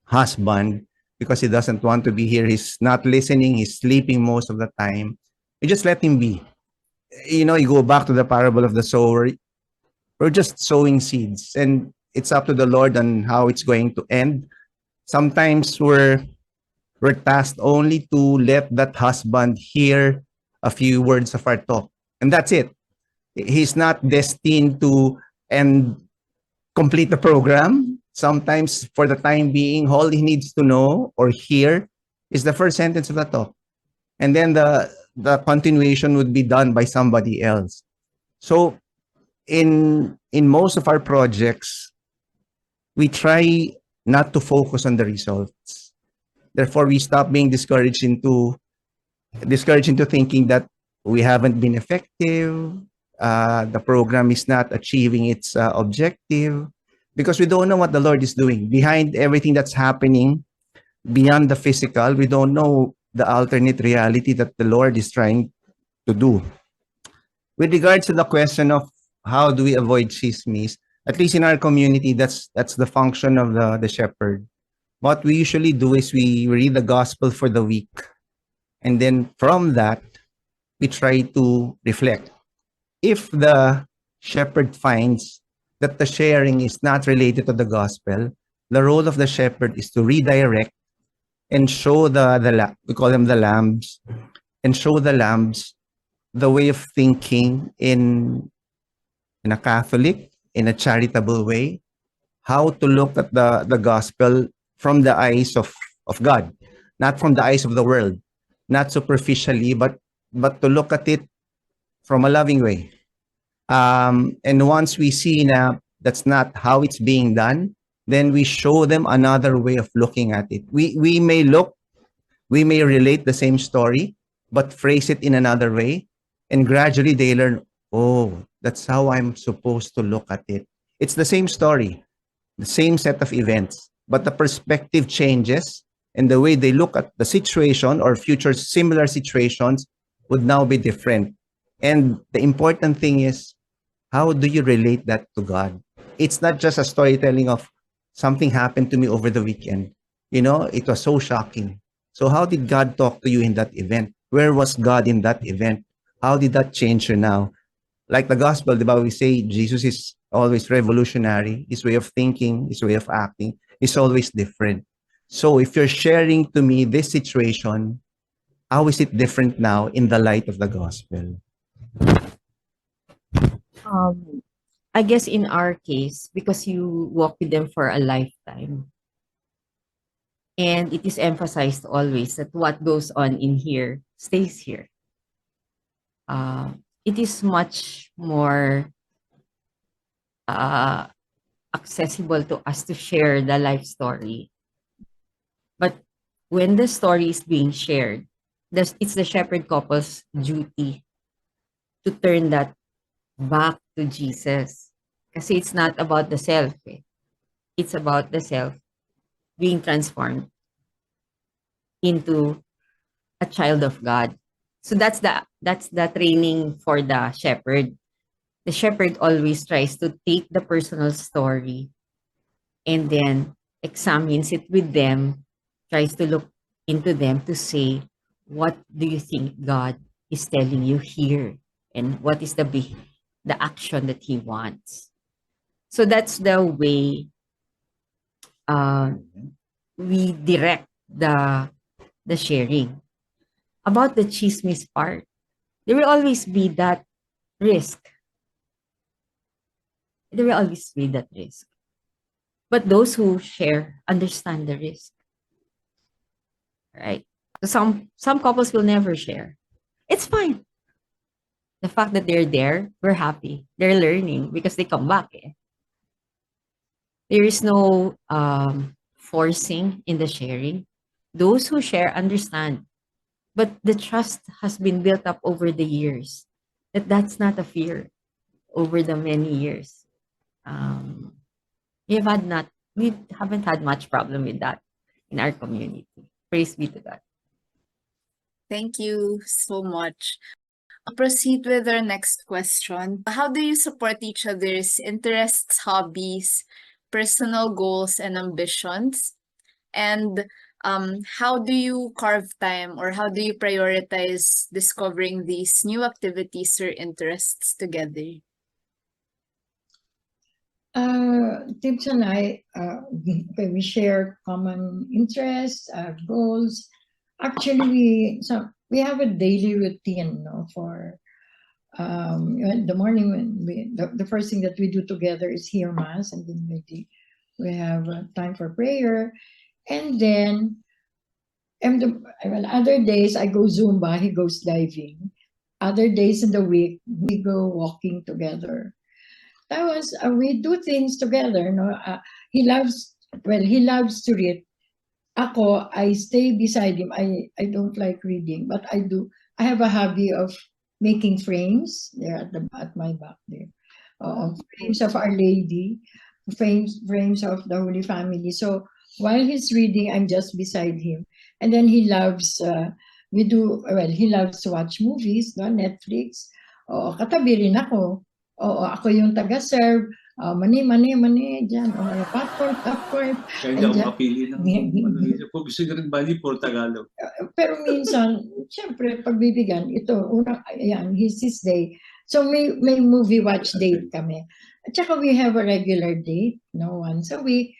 husband because he doesn't want to be here, he's not listening, he's sleeping most of the time, you just let him be. You go back to the parable of the sower. We're just sowing seeds, and it's up to the Lord on how it's going to end. Sometimes we're tasked only to let that husband hear a few words of our talk, and that's it. He's not destined to complete the program. Sometimes, for the time being, all he needs to know or hear is the first sentence of the talk, and then the continuation would be done by somebody else. So, in most of our projects, we try not to focus on the results. Therefore, we stop being discouraged into thinking that we haven't been effective, the program is not achieving its objective, because we don't know what the Lord is doing. Behind everything that's happening, beyond the physical, we don't know the alternate reality that the Lord is trying to do. With regards to the question of how do we avoid chismes, at least in our community, that's the function of the shepherd. What we usually do is we read the gospel for the week. And then from that, we try to reflect. If the shepherd finds that the sharing is not related to the gospel, the role of the shepherd is to redirect and show we call them the lambs, and show the lambs the way of thinking in a Catholic, in a charitable way, how to look at the gospel from the eyes of God, not from the eyes of the world, not superficially, but to look at it from a loving way. And once we see that's not how it's being done, then we show them another way of looking at it. We may relate the same story, but phrase it in another way, and gradually they learn, oh, that's how I'm supposed to look at it. It's the same story, the same set of events, but the perspective changes, and the way they look at the situation or future similar situations would now be different. And the important thing is, how do you relate that to God? It's not just a storytelling of something happened to me over the weekend. It was so shocking. So how did God talk to you in that event? Where was God in that event? How did that change you now? Like the gospel, di ba, we say Jesus is always revolutionary. His way of thinking, his way of acting is always different. So if you're sharing to me this situation, how is it different now in the light of the gospel? I guess in our case, because you walk with them for a lifetime, and it is emphasized always that what goes on in here stays here. It is much more accessible to us to share the life story. But when the story is being shared, it's the shepherd couple's duty to turn that back to Jesus. Kasi it's not about the self. It's about the self being transformed into a child of God. So that's the training for the shepherd. The shepherd always tries to take the personal story and then examines it with them, tries to look into them to say, what do you think God is telling you here? And what is the action that he wants? So that's the way we direct the sharing. About the chismis part, there will always be that risk. There will always be that risk. But those who share understand the risk. Right? So some couples will never share. It's fine. The fact that they're there, we're happy. They're learning because they come back. There is no forcing in the sharing. Those who share understand. But the trust has been built up over the years. That's not a fear over the many years. We haven't had much problem with that in our community. Praise be to God. Thank you so much. I'll proceed with our next question. How do you support each other's interests, hobbies, personal goals, and ambitions? And how do you carve time, or how do you prioritize discovering these new activities or interests together? Tips and I, we share common interests, goals. Actually, we have a daily routine, for the morning when the first thing that we do together is hear mass, and then we have time for prayer, and then other days I go Zumba, he goes diving. Other days in the week we go walking together. We do things together. He loves to read. I stay beside him. I don't like reading, but I do. I have a hobby of making frames there at my back there. Frames of Our Lady, frames of the Holy Family. So while he's reading, I'm just beside him. And then he loves, he loves to watch movies, Netflix. Katabi rin ako. Ako yung taga-serve. Mani, dyan. Popcorn. Kaya hindi ako makapili ng kung gusto nyo rin bali, puro Tagalog. Pero minsan, siyempre, pagbibigyan, ito, his day. So may movie watch date kami. At saka we have a regular date, once a week.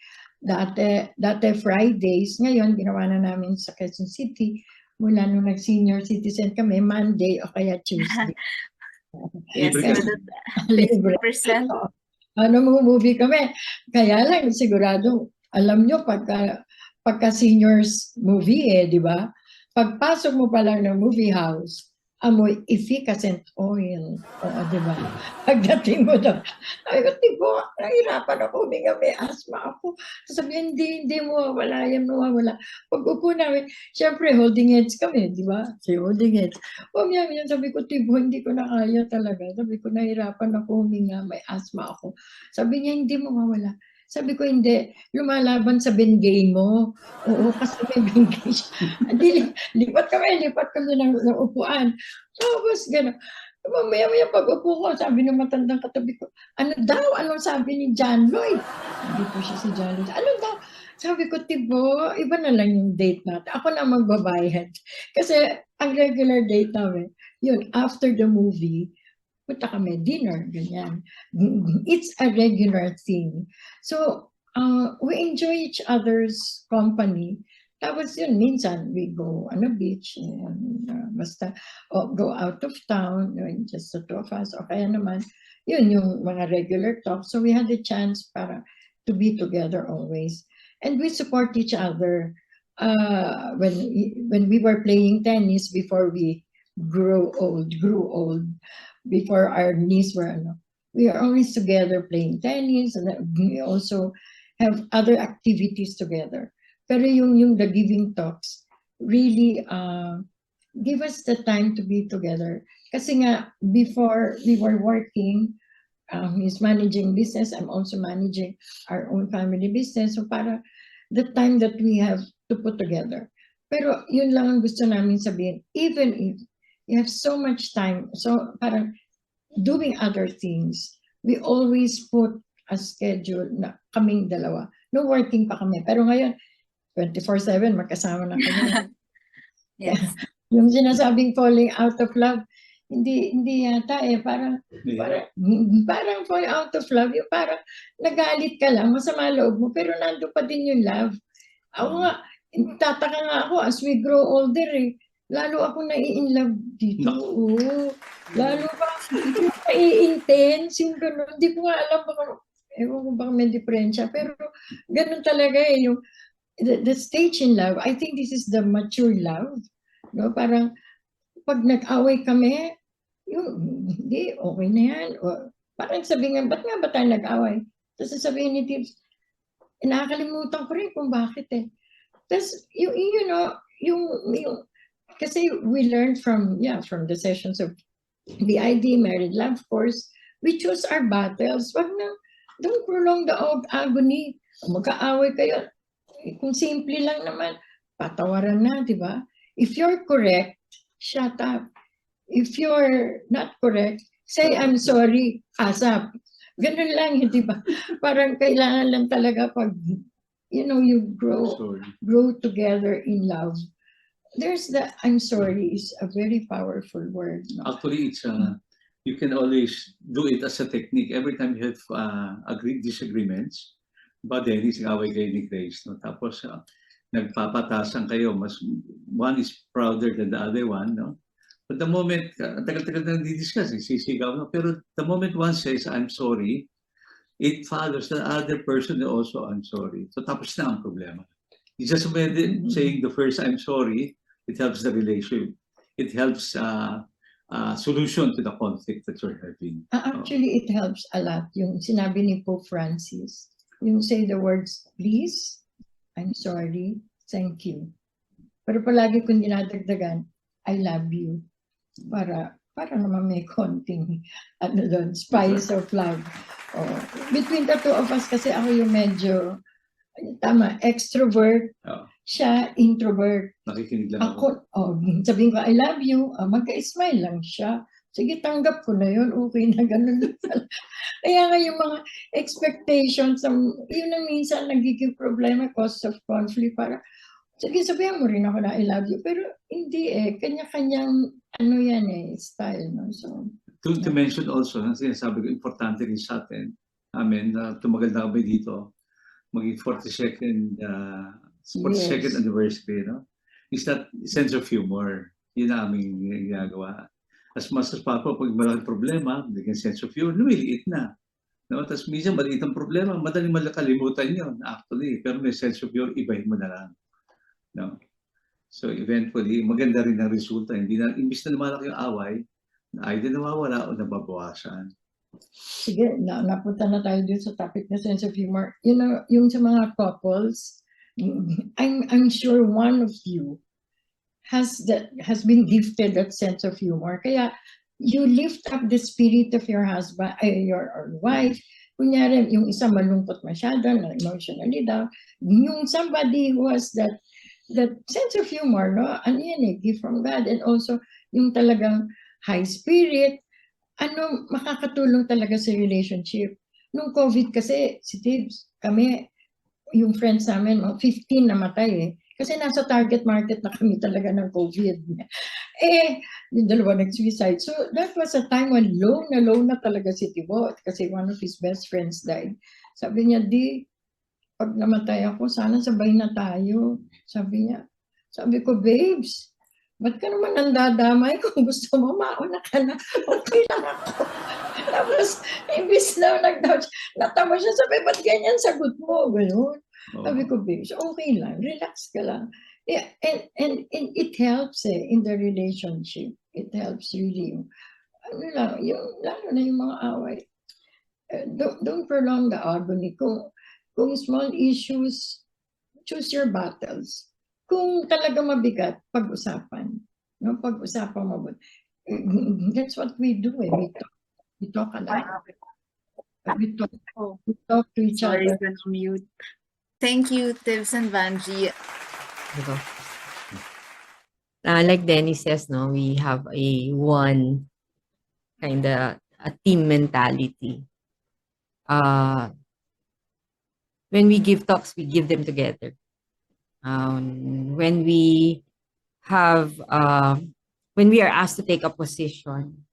Dati Fridays, ngayon, ginawa na namin sa Quezon City. Mula nung nag-senior citizen kami, Monday o kaya Tuesday. Yes, Libre. 50%. Movie kami. Kaya lang, sigurado, alam nyo, pagka seniors movie, di ba? Pagpasok mo pa lang ng movie house, amoy efficacent oil. Di ba? Pagdating mo doon, ay, tipo, nahirapan ako, may asthma ako. Sabihin, hindi mawawala, yan mawawala. Pag upo namin, syempre, holding heads kami, di ba? Holding heads. Yan, sabi ko, tipo, hindi ko na kaya talaga. Sabi ko, nahirapan ako, huminga, may asthma ako. Sabi niya, hindi mawawala. Sabi ko, hindi. Lumalaban sa Bengay mo. Oo, kasi may Bengay siya. Lipat kami ng upuan. Tapos, gano'n. Mamaya pag-upo ko, sabi ng matandang katabi ko, ano daw? Anong sabi ni John Lloyd? Hindi po siya si John Lloyd. Ano daw? Sabi ko, Tibo, iba na lang yung date natin. Ako na magbabayad. Kasi ang regular date namin, yun, after the movie, punta kami, dinner, ganyan. It's a regular thing. So, we enjoy each other's company. Tapos yun, minsan we go on a beach, and, basta go out of town, just the two of us, o kaya naman, yun yung mga regular talks. So we had the chance para to be together always. And we support each other. When we were playing tennis before we grew old, before our knees were, we are always together playing tennis, and we also have other activities together. Pero yung the giving talks really give us the time to be together. Kasi nga, before we were working, he's managing business, I'm also managing our own family business. So para the time that we have to put together. Pero yun lang ang gusto namin sabihin, even if you have so much time, so parang doing other things, we always put a schedule na kaming dalawa. No, working pa kami. Pero ngayon, 24/7, magkasama na kami. Yes. Yung sinasabing falling out of love, hindi yata parang falling out of love, yung parang nagalit ka lang, masama loob mo, pero nando pa din yung love. Ako nga, tataka nga ako as we grow older lalo ako nai-inlove dito. Oo. Lalo pa, nai-intense, yung gano'n. Hindi ko nga alam, ewan ko baka may diferensya, pero gano'n talaga yung the stage in love. I think this is the mature love. No? Parang pag nag-away kami, hindi, okay na yan. O, parang sabihin nga, ba't nga ba tayo nag-away? Tapos sasabihin ni Tibbs, nakakalimutan ko rin kung bakit Tapos, kasi we learned from the sessions of BID, Married Love Course, we choose our battles. Wag na, don't prolong the agony. Magka-away kayo. Kung simple lang naman, patawaran na, di ba? If you're correct, shut up. If you're not correct, say, I'm sorry, ASAP. Ganun lang, di ba? Parang kailangan lang talaga pag, you grow together in love. There's the, I'm sorry, is a very powerful word. No? Actually, it's you can always do it as a technique. Every time you have disagreements, Dennis, away kayo ni Grace. No? Tapos, nagpapatasan kayo. One is prouder than the other one. No? But the moment, tagal-tagal na di-discuss, sisigaw. No? Pero the moment one says, I'm sorry, it follows the other person also, I'm sorry. So tapos na ang problema. It's just saying the first, I'm sorry, it helps the relationship. It helps solution to the conflict that you're having. Actually, it helps a lot. Yung sinabi ni Pope Francis, yung say the words, please, I'm sorry, thank you. Pero palagi kong dinadagdagan, I love you. Para naman may konting, spice of love. Between the two of us, kasi ako yung medyo, extrovert, siya introvert. Nakikinig lang ako. Sabihin ko, I love you, magka-smile lang siya. Sige, tanggap ko na yun, okay na, ganun. Kaya nga yung mga expectations, yun ang minsan nagiging problema, cause of conflict, para, sige, sabihan mo rin ako na I love you, pero hindi kanya-kanyang, style, no? So, to mention also, sinasabi ko, importante rin sa atin, tumagal na kami dito, maging 42nd anniversary, no? Is that sense of humor. Yun ang aming ginagawa. As much as papa, pag malaking problema, bigyan sense of humor, lumiliit na. No? Tapos minsan maliit ang problema, madaling malakalimutan yun, actually. Pero may sense of humor, ibahin mo na lang. No? So eventually, maganda rin ang resulta. Imbis na lumalaki yung away, either nawawala o nababawasan. Sige, napunta na tayo dun sa topic na sense of humor. Yung sa mga couples, I'm sure one of you has been gifted that sense of humor. Kaya you lift up the spirit of your husband, your wife. Kunyari, yung isa malungkot masyado, emotionally down. Yung somebody who has that sense of humor, no? Ano yan gift from God. And also, yung talagang high spirit, makakatulong talaga sa relationship. Nung COVID kasi, si Tibbs, kami, yung friends namin, 15 namatay eh. Kasi nasa target market na kami talaga ng COVID. Eh, yung dalawa nag-suicide. So that was a time when low na talaga si Tibot kasi one of his best friends died. Sabi niya, pag namatay ako, sana sabay na tayo. Sabi niya, sabi ko, babes, ba't ka naman nandadamay? Kung gusto mo, mauna ka na. Okay lang ako. Tapos, imbis na natawa siya, sabi, ba't ganyan sagot mo? Ganun. Sabi ko, babes, okay lang, relax ka lang. Yeah, and it helps in the relationship. It helps really. Ano lang, lalo na yung mga away. Don't prolong the agony. Kung small issues, choose your battles. Kung talaga mabigat, pag-usapan. No, pag-usapan mabuti. That's what we do. We talk a lot. We talk to each Sorry, other. mute. Thank you, Tibbs and Vanji. Diba? Like Denny says, no, we have one kind of a team mentality. When we give talks, we give them together. When we are asked to take a position,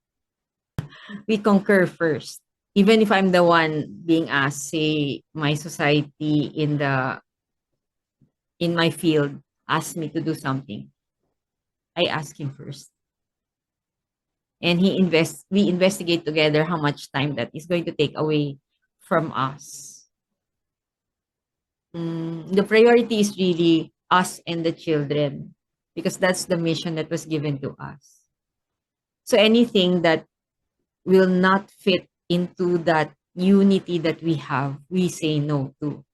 we concur first. Even if I'm the one being asked, say my society in my field asked me to do something, I ask him first. And we investigate together how much time that is going to take away from us. The priority is really us and the children, because that's the mission that was given to us. So anything that will not fit into that unity that we have, we say no to.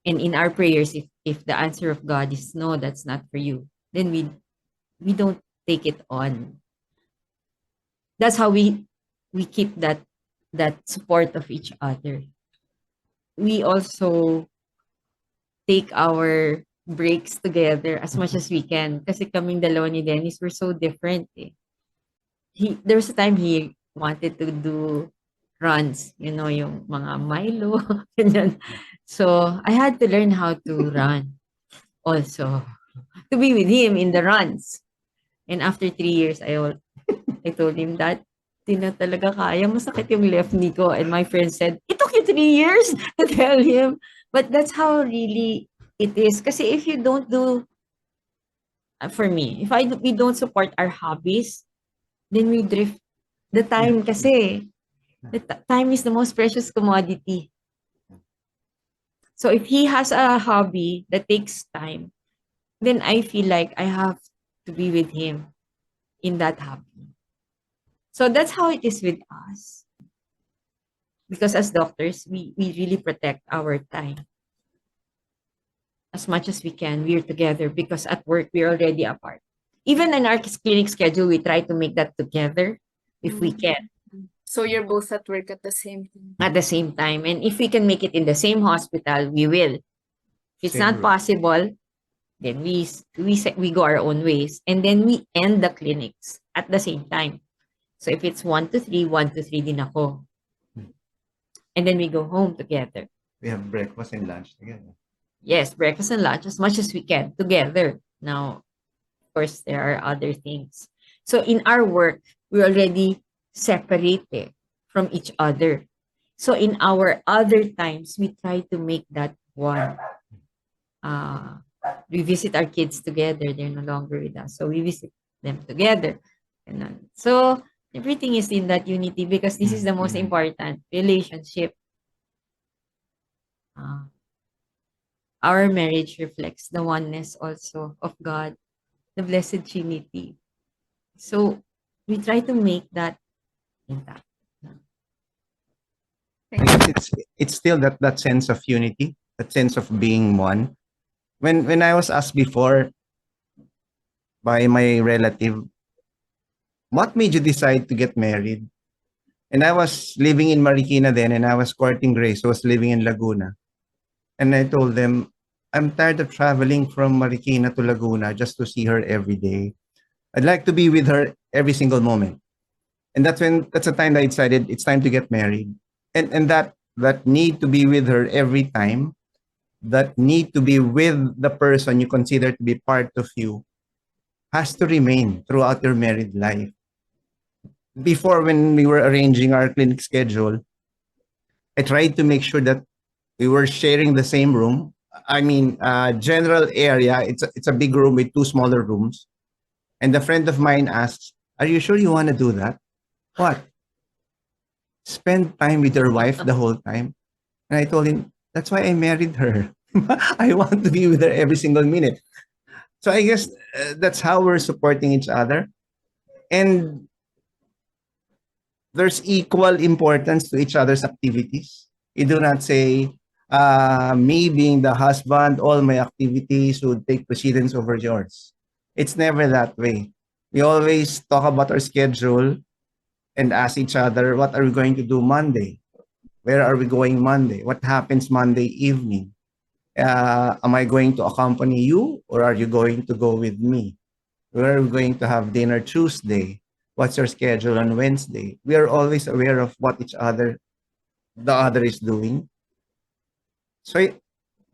And in our prayers, if the answer of God is no, that's not for you, then we don't take it on. That's how we keep that support of each other. We also take our breaks together as much as we can. Kasi kaming dalawa ni Dennis, we're so different eh. There was a time he wanted to do runs, yung mga Milo, ganyan. So, I had to learn how to run also, to be with him in the runs. And after 3 years, I told him that, di na talaga kaya, masakit yung left knee ko. And my friend said, it took you 3 years to tell him. But that's how really it is. Kasi if you don't do, for me, if we don't support our hobbies, then we drift. The time kasi, time is the most precious commodity. So if he has a hobby that takes time, then I feel like I have to be with him in that hobby. So that's how it is with us. Because as doctors, we really protect our time. As much as we can, we're together, because at work, we're already apart. Even in our clinic schedule, we try to make that together if we can. So you're both at work at the same time? At the same time. And if we can make it in the same hospital, we will. If it's not possible, then we go our own ways. And then we end the clinics at the same time. So if it's 1 to 3, 1 to 3 din ako. And then we go home together. We have breakfast and lunch together. Yes, breakfast and lunch as much as we can together. Now, of course, there are other things. So in our work, we're already separated from each other. So in our other times, we try to make that one. We visit our kids together. They're no longer with us. So we visit them together. And so everything is in that unity, because this is the most important relationship. Our marriage reflects the oneness also of God, the Blessed Trinity. So we try to make that intact. I guess it's still that sense of unity, that sense of being one. When I was asked before by my relative, what made you decide to get married? And I was living in Marikina then, and I was courting Grace, who was living in Laguna. And I told them, I'm tired of traveling from Marikina to Laguna just to see her every day. I'd like to be with her every single moment. And that's the time that I decided it's time to get married. And that need to be with her every time that need to be with the person you consider to be part of you has to remain throughout your married life. Before, when we were arranging our clinic schedule, I tried to make sure that we were sharing the same room. I mean, general area. It's a big room with two smaller rooms. And a friend of mine asks, "Are you sure you want to do that? What? Spend time with your wife the whole time?" And I told him, "That's why I married her. I want to be with her every single minute." So I guess that's how we're supporting each other. And there's equal importance to each other's activities. You do not say, me being the husband, all my activities would take precedence over yours. It's never that way. We always talk about our schedule and ask each other, what are we going to do Monday? Where are we going Monday? What happens Monday evening? Am I going to accompany you, or are you going to go with me? Where are we going to have dinner Tuesday? What's your schedule on Wednesday? We are always aware of what the other is doing. So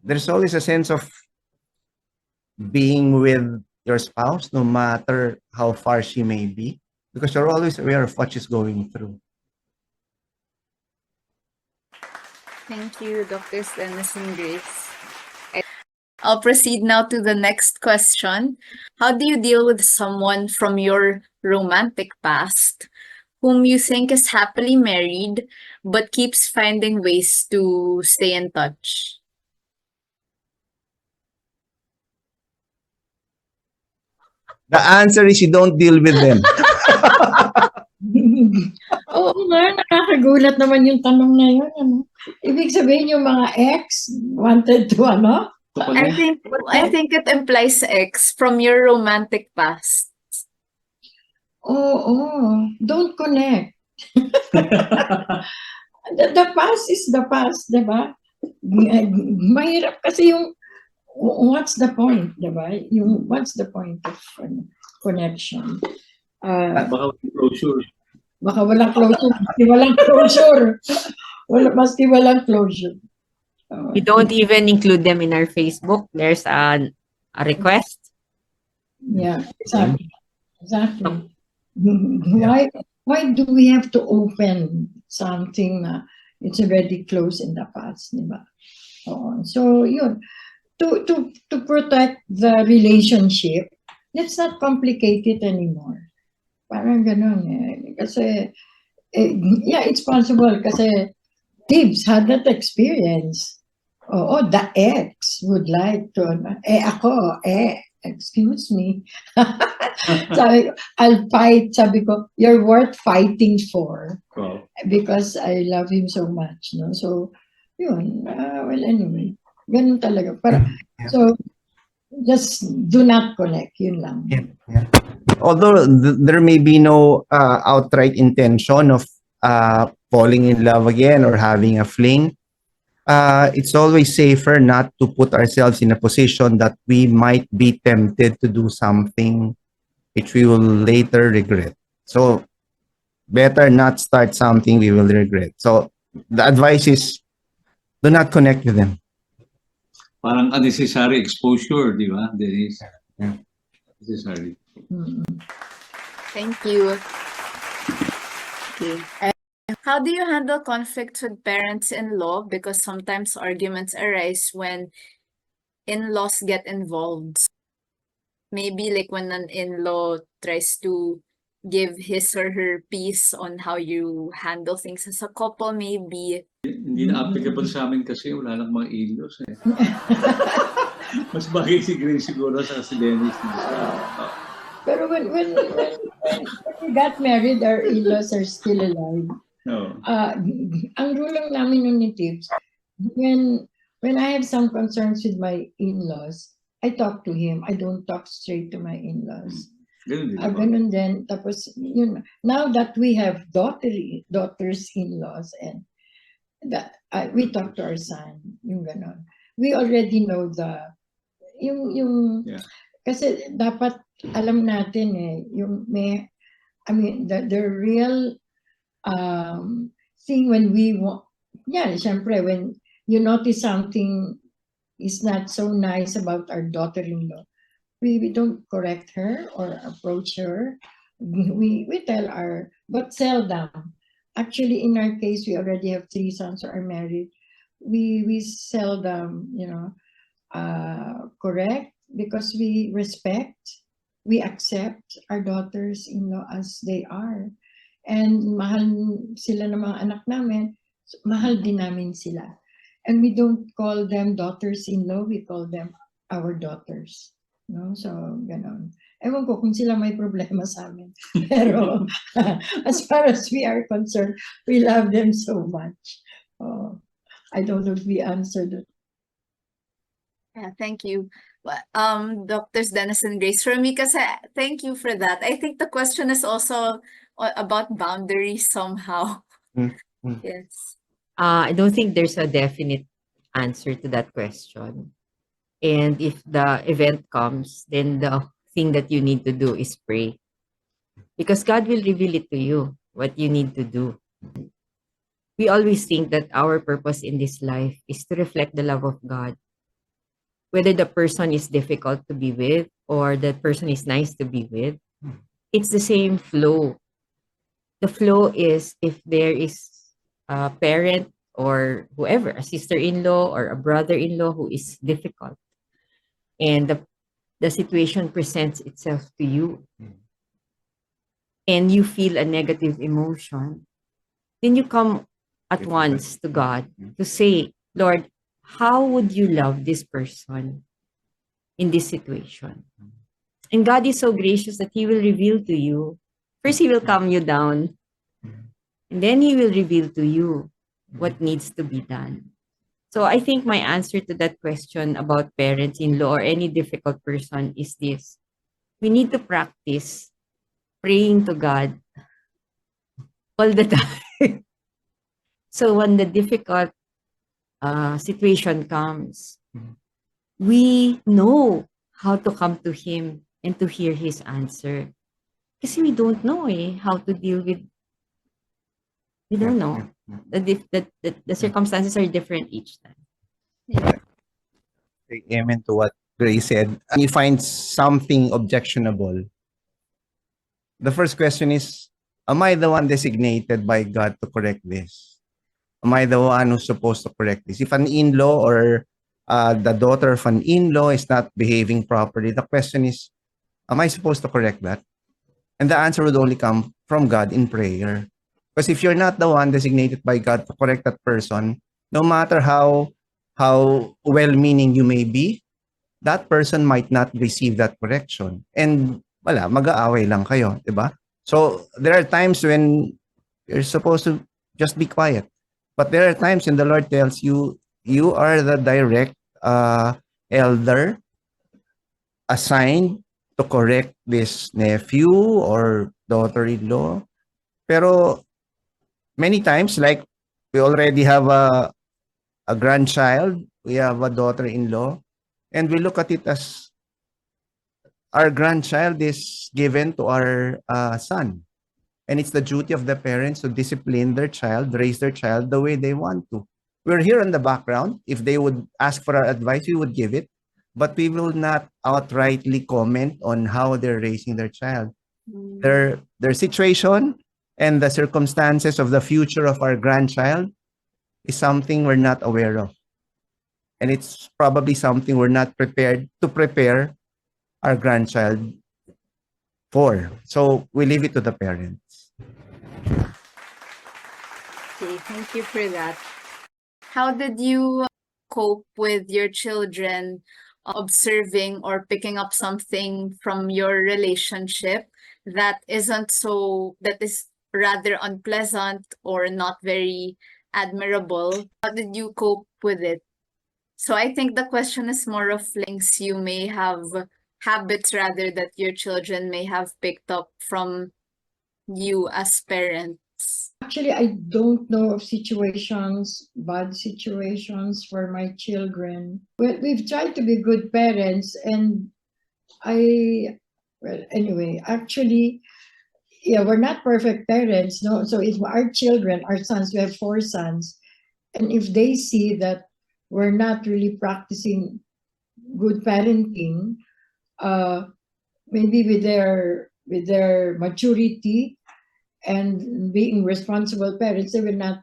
there's always a sense of being with your spouse, no matter how far she may be, because you're always aware of what she's going through. Thank you, Dr. Stennis and Grace. I'll proceed now to the next question. How do you deal with someone from your romantic past whom you think is happily married but keeps finding ways to stay in touch? The answer is you don't deal with them. Oo nga, nakakagulat naman yung tanong na yun. Ano? Ibig sabihin yung mga ex wanted to ano? I think it implies ex from your romantic past. Oo, don't connect. The past is the past, di ba? Mahirap kasi yung what's the point, di ba? Yung what's the point of connection? Baka closure. Baka walang closure. Maski walang closure. Maski walang closure. We don't even include them in our Facebook. There's a request. Yeah, exactly. Exactly. Why do we have to open something na it's already closed in the past, di ba? So yun, to protect the relationship, let's not complicate it anymore. Parang ganun eh. Kasi, yeah, it's possible kasi Tibbs had that experience. Oo, the ex would like to, ako, excuse me. Sabi ko, I'll fight. Sabi ko, you're worth fighting for. Wow. Because I love him so much. No? So, yun. Well, anyway. Ganun talaga. So, just do not connect. Yun lang. Yeah. Although there may be no outright intention of falling in love again or having a fling, it's always safer not to put ourselves in a position that we might be tempted to do something which we will later regret. So better not start something we will regret. So the advice is do not connect with them. Parang unnecessary exposure, di ba, Dennis? Yeah. Necessary. Thank you. Okay. How do you handle conflicts with parents-in-law? Because sometimes arguments arise when in-laws get involved. Maybe like when an in-law tries to give his or her piece on how you handle things as a couple, maybe. Hindi na applicable sa amin kasi wala lang mga in-laws eh. Mas bagay si Grace siguro sa si Dennis. Pero when we got married, our in-laws are still alive. No. Ang rule lang namin nun ni Tips, when I have some concerns with my in-laws, I talk to him. I don't talk straight to my in-laws. Ganun din. Tapos, yun, now that we have daughters-in-laws and that we talk to our son, yung ganun. We already know Yeah. kasi dapat alam natin eh, yung the real thing when we want, yeah, syempre, when you notice something is not so nice about our daughter-in-law, we don't correct her or approach her. We tell her, but seldom. Actually, in our case, we already have 3 sons who are married. We seldom, correct, because we respect, we accept our daughters-in-law as they are. And mahal sila ng mga anak namin, mahal din namin sila. And we don't call them daughters-in-law, we call them our daughters. No? So, ganon. Ewan ko kung sila may problema sa amin. Pero, as far as we are concerned, we love them so much. I don't know if we answered it. Yeah, thank you. Doctors Dennis and Grace, for me, kasi thank you for that. I think the question is also about boundaries somehow. Mm. Yes. I don't think there's a definite answer to that question. And if the event comes, then the thing that you need to do is pray. Because God will reveal it to you, what you need to do. We always think that our purpose in this life is to reflect the love of God. Whether the person is difficult to be with or the person is nice to be with, it's the same flow. The flow is if there is a parent or whoever, a sister-in-law or a brother-in-law who is difficult, and the situation presents itself to you, and you feel a negative emotion, then you come at once to God to say, Lord, how would you love this person in this situation? And God is so gracious that He will reveal to you. First, He will calm you down. And then He will reveal to you what needs to be done. So I think my answer to that question about parents-in-law or any difficult person is this. We need to practice praying to God all the time. So when the difficult situation comes, we know how to come to Him and to hear His answer. Because we don't know how to deal with. We don't know. The circumstances are different each time. Amen to what Grace said. You find something objectionable. The first question is, am I the one designated by God to correct this? Am I the one who's supposed to correct this? If an in-law or the daughter of an in-law is not behaving properly, the question is, am I supposed to correct that? And the answer would only come from God in prayer. Because if you're not the one designated by God to correct that person, no matter how well-meaning you may be, that person might not receive that correction. And wala, mag-aaway lang kayo, di ba? So there are times when you're supposed to just be quiet. But there are times when the Lord tells you, you are the direct elder assigned to correct this nephew or daughter-in-law. Pero many times, like we already have a grandchild, we have a daughter-in-law, and we look at it as our grandchild is given to our son. And it's the duty of the parents to discipline their child, raise their child the way they want to. We're here in the background. If they would ask for our advice, we would give it. But we will not outrightly comment on how they're raising their child. Their situation and the circumstances of the future of our grandchild is something we're not aware of. And it's probably something we're not prepared to prepare our grandchild for. So we leave it to the parents. Okay, thank you for that. How did you cope with your children observing or picking up something from your relationship that is rather unpleasant or not very admirable? How did you cope with it? So I think the question is more of things you may have, habits rather, that your children may have picked up from you as parents. Actually, I don't know of situations, bad situations for my children. Well, we've tried to be good parents, and anyway, actually, yeah, we're not perfect parents, no. So if our children, our sons, we have 4 sons, and if they see that were not really practicing good parenting, maybe with their maturity and being responsible parents, they will not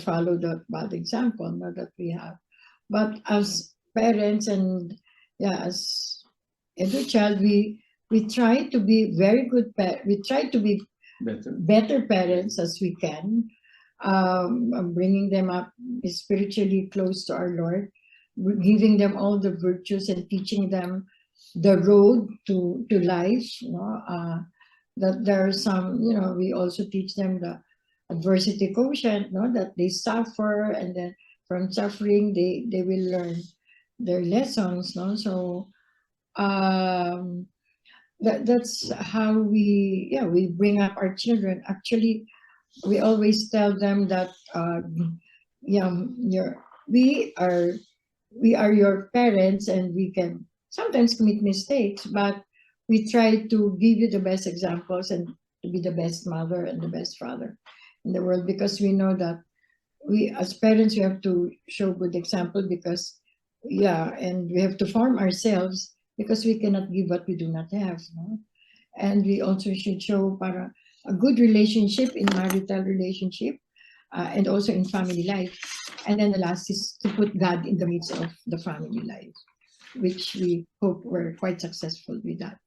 follow that bad example now that we have. But as parents and yeah, as every child, we try to be very good we try to be better parents as we can, bringing them up spiritually close to our Lord, giving them all the virtues and teaching them the road to life. That there are some, we also teach them the adversity quotient, that they suffer, and then from suffering they will learn their lessons. So that's how we bring up our children. Actually, we always tell them that we are your parents, and we can sometimes commit mistakes, but we try to give you the best examples and to be the best mother and the best father in the world, because we know that we as parents we have to show good example, because and we have to form ourselves, because we cannot give what we do not have, and we also should show para a good relationship in marital relationship, and also in family life. And then the last is to put God in the midst of the family life, which we hope we're quite successful with that.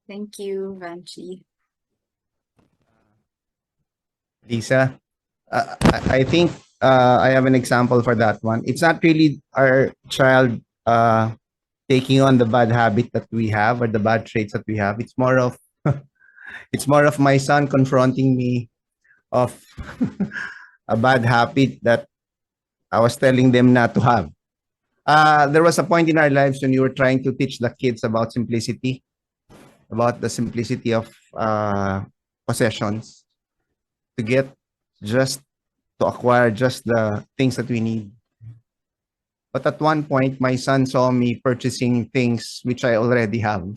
Thank you, Vanchi. Lisa, I think I have an example for that one. It's not really our child taking on the bad habit that we have or the bad traits that we have. It's more of it's more of my son confronting me of a bad habit that I was telling them not to have. There was a point in our lives when you were trying to teach the kids about simplicity, about the simplicity of possessions, to get just to acquire just the things that we need. But at one point, my son saw me purchasing things which I already have.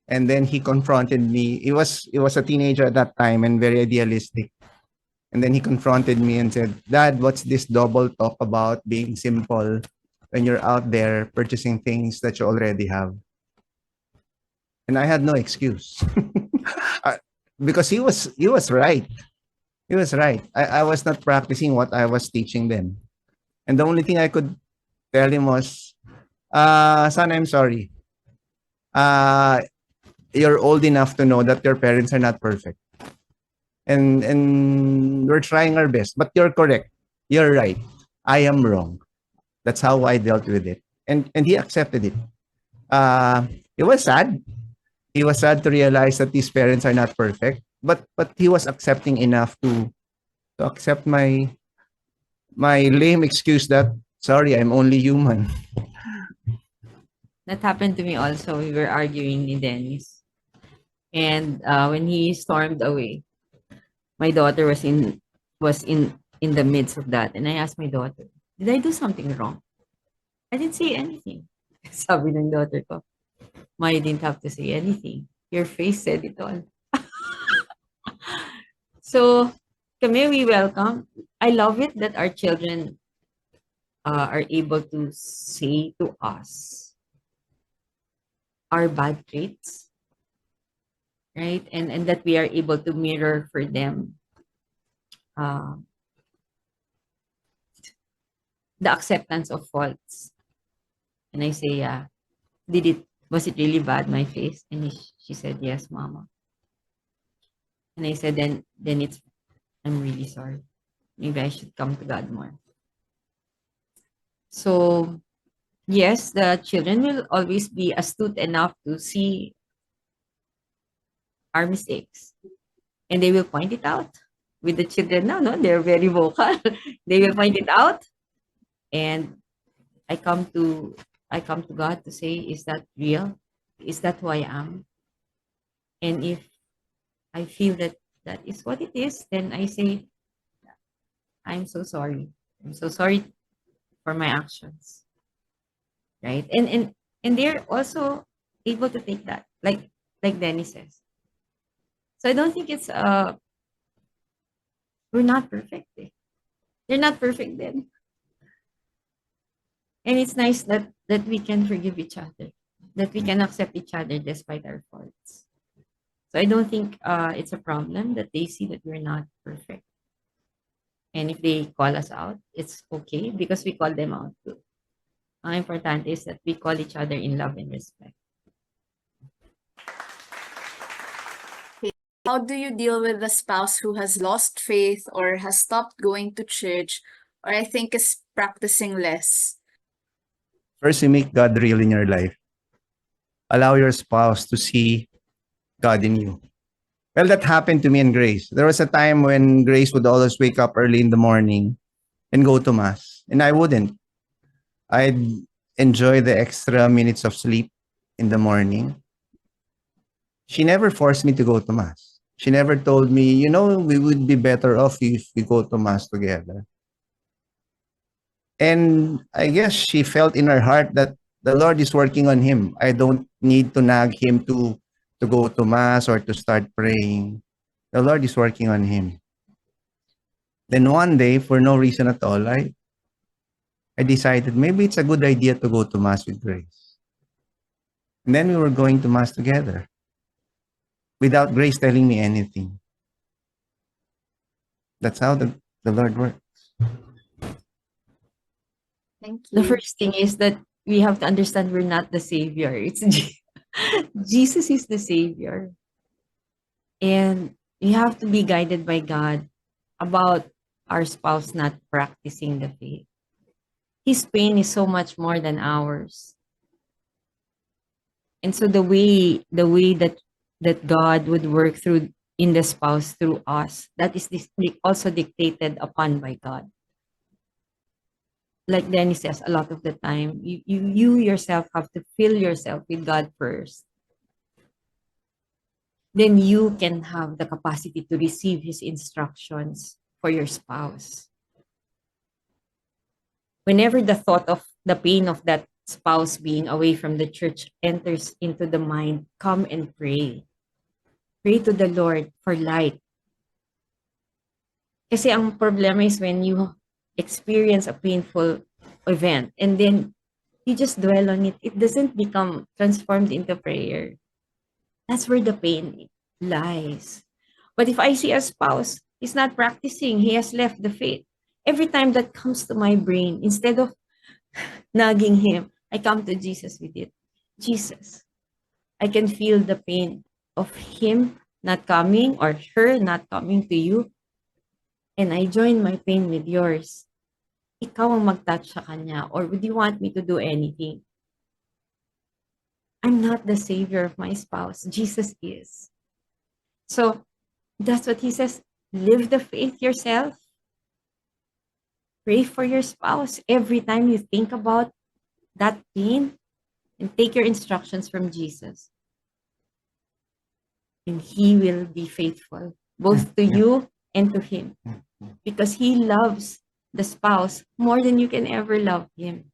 And then he confronted me. He was a teenager at that time and very idealistic. And then he confronted me and said, "Dad, what's this double talk about being simple when you're out there purchasing things that you already have?" And I had no excuse. Because he was right. He was right. I was not practicing what I was teaching them. And the only thing I could tell him was, son, I'm sorry. You're old enough to know that your parents are not perfect. And we're trying our best. But you're correct. You're right. I am wrong. That's how I dealt with it. And he accepted it. It was sad. He was sad to realize that his parents are not perfect. But he was accepting enough to accept my lame excuse that, sorry, I'm only human. That happened to me also. We were arguing in Dennis. And when he stormed away, my daughter was in the midst of that. And I asked my daughter, did I do something wrong? I didn't say anything. Sabi ng daughter ko, Ma, you didn't have to say anything. Your face said it all. So, kami, we welcome. I love it that our children are able to say to us our bad traits, right? And that we are able to mirror for them the acceptance of faults. And I say, was it really bad, my face? And she said, yes, Mama. And I said, then I'm really sorry. Maybe I should come to God more. So, yes, the children will always be astute enough to see our mistakes. And they will point it out. With the children now, no, they're very vocal. They will point it out. And I come to God to say, is that real? Is that who I am? And if I feel that is what it is, then I say, I'm so sorry. I'm so sorry for my actions. Right? And they're also able to take that, like Dennis says. So I don't think it's we're not perfect. They're not perfect then. And it's nice that we can forgive each other, that we can accept each other despite our faults. So I don't think it's a problem that they see that we're not perfect. And if they call us out, it's okay because we call them out too. Ang important is that we call each other in love and respect. How do you deal with the spouse who has lost faith or has stopped going to church, or I think is practicing less? First, you make God real in your life. Allow your spouse to see God in you. Well, that happened to me and Grace. There was a time when Grace would always wake up early in the morning and go to Mass, and I wouldn't. I'd enjoy the extra minutes of sleep in the morning. She never forced me to go to Mass. She never told me, you know, we would be better off if we go to Mass together. And I guess she felt in her heart that the Lord is working on him. I don't need to nag him to go to Mass or to start praying. The Lord is working on him. Then one day, for no reason at all, I decided maybe it's a good idea to go to Mass with Grace. And then we were going to Mass together without Grace telling me anything. That's how the Lord works. Thank you. The first thing is that we have to understand we're not the Savior. It's Jesus is the Savior. And we have to be guided by God about our spouse not practicing the faith. His pain is so much more than ours. And so the way that God would work through in the spouse through us, that is also dictated upon by God. Like Denny says, a lot of the time, you yourself have to fill yourself with God first. Then you can have the capacity to receive His instructions for your spouse. Whenever the thought of the pain of that spouse being away from the church enters into the mind, come and pray. Pray to the Lord for light. Kasi ang problema is when you experience a painful event and then you just dwell on it, it doesn't become transformed into prayer. That's where the pain lies. But if I see a spouse, he's not practicing, he has left the faith. Every time that comes to my brain, instead of nagging him, I come to Jesus with it. Jesus, I can feel the pain of him not coming or her not coming to you. And I join my pain with yours. Ikaw ang mag-touch sa kanya, or would you want me to do anything? I'm not the savior of my spouse. Jesus is. So that's what he says. Live the faith yourself. Pray for your spouse every time you think about that pain, and take your instructions from Jesus. And he will be faithful, both to you and to him. Because he loves the spouse more than you can ever love him.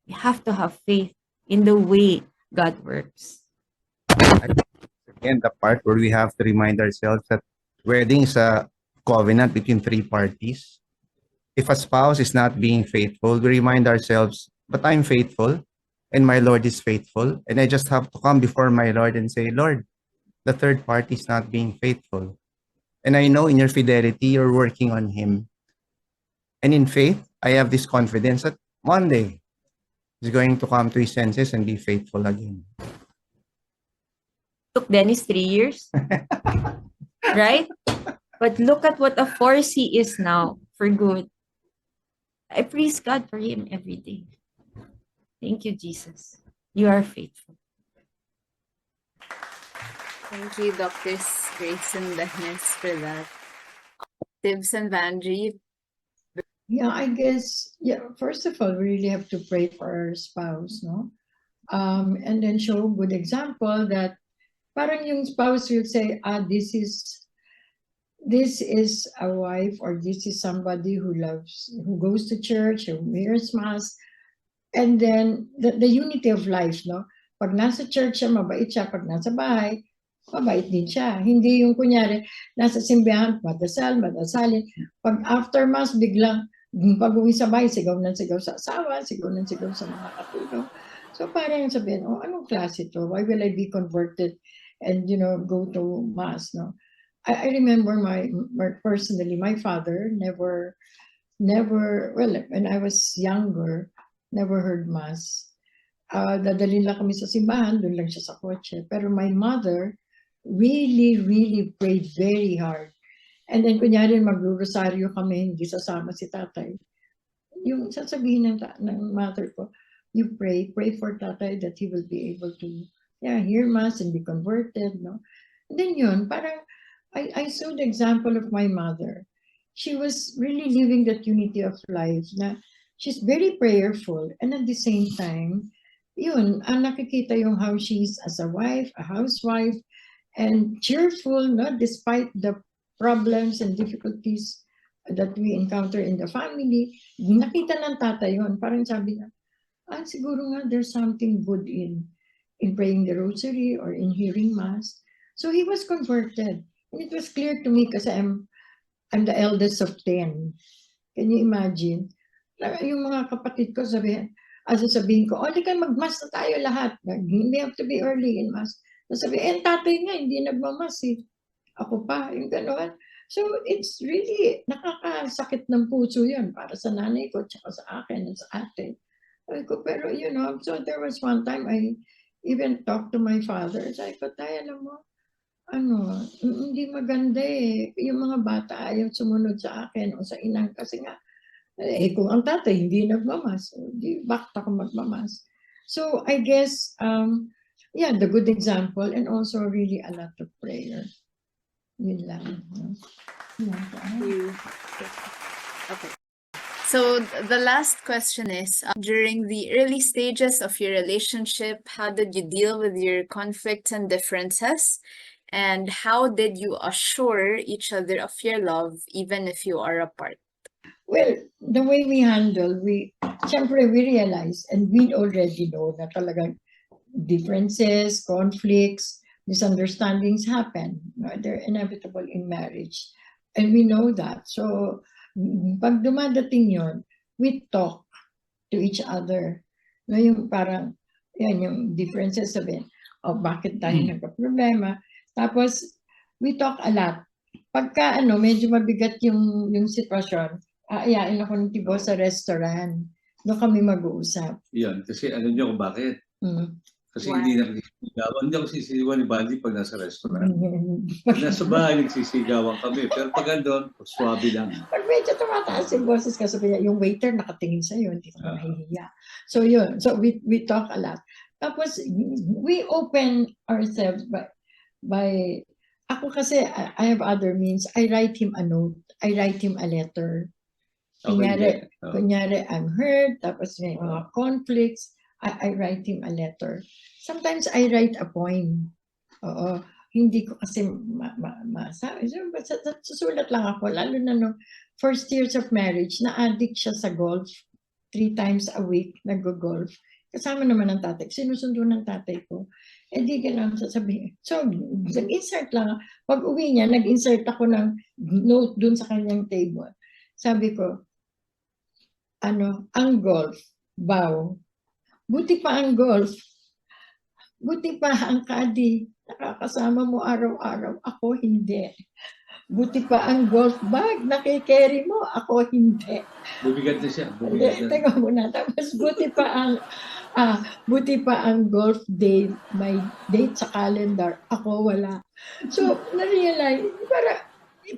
You have to have faith in the way God works. Again, the part where we have to remind ourselves that wedding is a covenant between three parties. If a spouse is not being faithful, we remind ourselves, but I'm faithful and my Lord is faithful. And I just have to come before my Lord and say, Lord, the third party is not being faithful. And I know in your fidelity, you're working on him. And in faith, I have this confidence that one day he's going to come to his senses and be faithful again. Took Dennis 3 years, right? But look at what a force he is now for good. I praise God for him every day. Thank you, Jesus. You are faithful. Thank you, Doctors Grace and Dennis, for that. Tibbs and Vanji. Yeah, I guess, first of all, we really have to pray for our spouse, no? And then show good example that parang yung spouse will say, this is a wife, or this is somebody who goes to church, who hears Mass, and then the unity of life, no? Pag nasa church siya, mabait siya. Pag nasa bahay, mabait din siya. Hindi yung kunyari, nasa simbahan, madasalin. Pag after Mass, biglang Pag-uwi sa bahay, sigaw ng sigaw sa asawa, sigaw ng sigaw sa mga katulong. So parang sabihin, oh, anong klase to? Why will I be converted and, go to mass, no? I remember personally, my father never, well, when I was younger, never heard mass. Dadalhin lang kami sa simbahan, doon lang siya sa kotse. Pero my mother really, really prayed very hard. And then, kunyari, magro-rosaryo kami, hindi sasama si tatay. Yung sasabihin ng mother ko, you pray for tatay that he will be able to hear mass and be converted, no? And then yun, parang, I saw the example of my mother. She was really living that unity of life na she's very prayerful, and at the same time, yun, nakikita yung how she's as a wife, a housewife, and cheerful, no, despite the problems and difficulties that we encounter in the family. Nakita ng tatay yun, parang sabi niya, siguro nga there's something good in praying the rosary or in hearing mass. So he was converted. And it was clear to me kasi I'm the eldest of 10. Can you imagine? Yung mga kapatid ko sabihin ko, di ka mag-mass na tayo lahat. We have to be early in mass. Sabihin, tatay nga, hindi nagmamas eh. Ako pa, yung gano'n. So it's really, nakakasakit ng puso yun para sa nanay ko, tsaka sa akin at sa ate. Pero so there was one time I even talked to my father. Sabi ko, tayo, alam mo, hindi maganda eh. Yung mga bata ayaw sumunod sa akin o sa inang kasi nga, kung ang tatay hindi nagmamas, bakit ako magmamas? So I guess, the good example and also really a lot of prayer. Yun lang. Okay. So the last question is, during the early stages of your relationship, how did you deal with your conflicts and differences? And how did you assure each other of your love, even if you are apart? Well, the way we handle, syempre we realize and we already know na talagang differences, conflicts, misunderstandings happen. They're inevitable in marriage. And we know that. So, pag dumadating yun, we talk to each other. Yung parang, yung differences sabihin, bakit tayo nagka-problema? Tapos, we talk a lot. Pagka, medyo mabigat yung sitwasyon, aayain ako ng tibo sa restaurant. Doon kami mag-uusap. Yan, kasi alam niyo kung bakit? Kasi hindi nagsisigawan. Hindi ako sisisigawan ni Buddy pag nasa restaurant. Pag nasa bahay, nagsisigawan kami. Pero pag andun, swabe lang. Pag medyo tumataas yung boses kasi yung waiter nakatingin sa'yo, hindi ka nahihiya. So yun, so we talk a lot. Tapos, we open ourselves by ako kasi, I have other means. I write him a note. I write him a letter. Kunyari, I'm hurt, tapos may mga conflicts, I write him a letter. Sometimes I write a poem. Oo. Hindi ko kasi masabi. Susulat lang ako. Lalo na no, first years of marriage, na-addict siya sa golf. 3 times a week, nag-golf. Kasama naman ng tatay. Sinusundo ng tatay ko. Di gano'n sasabihin. So, nag-insert lang. Pag uwi niya, nag-insert ako ng note dun sa kanyang table. Sabi ko, ang golf, bow. Buti pa ang golf. Buti pa ang caddy. Nakakasama mo araw-araw. Ako hindi. Buti pa ang golf bag. Nakikerry mo. Ako hindi. Bubigat na siya. Teka muna. Tapos buti pa ang golf day. May date sa calendar. Ako wala. So, na-realize, para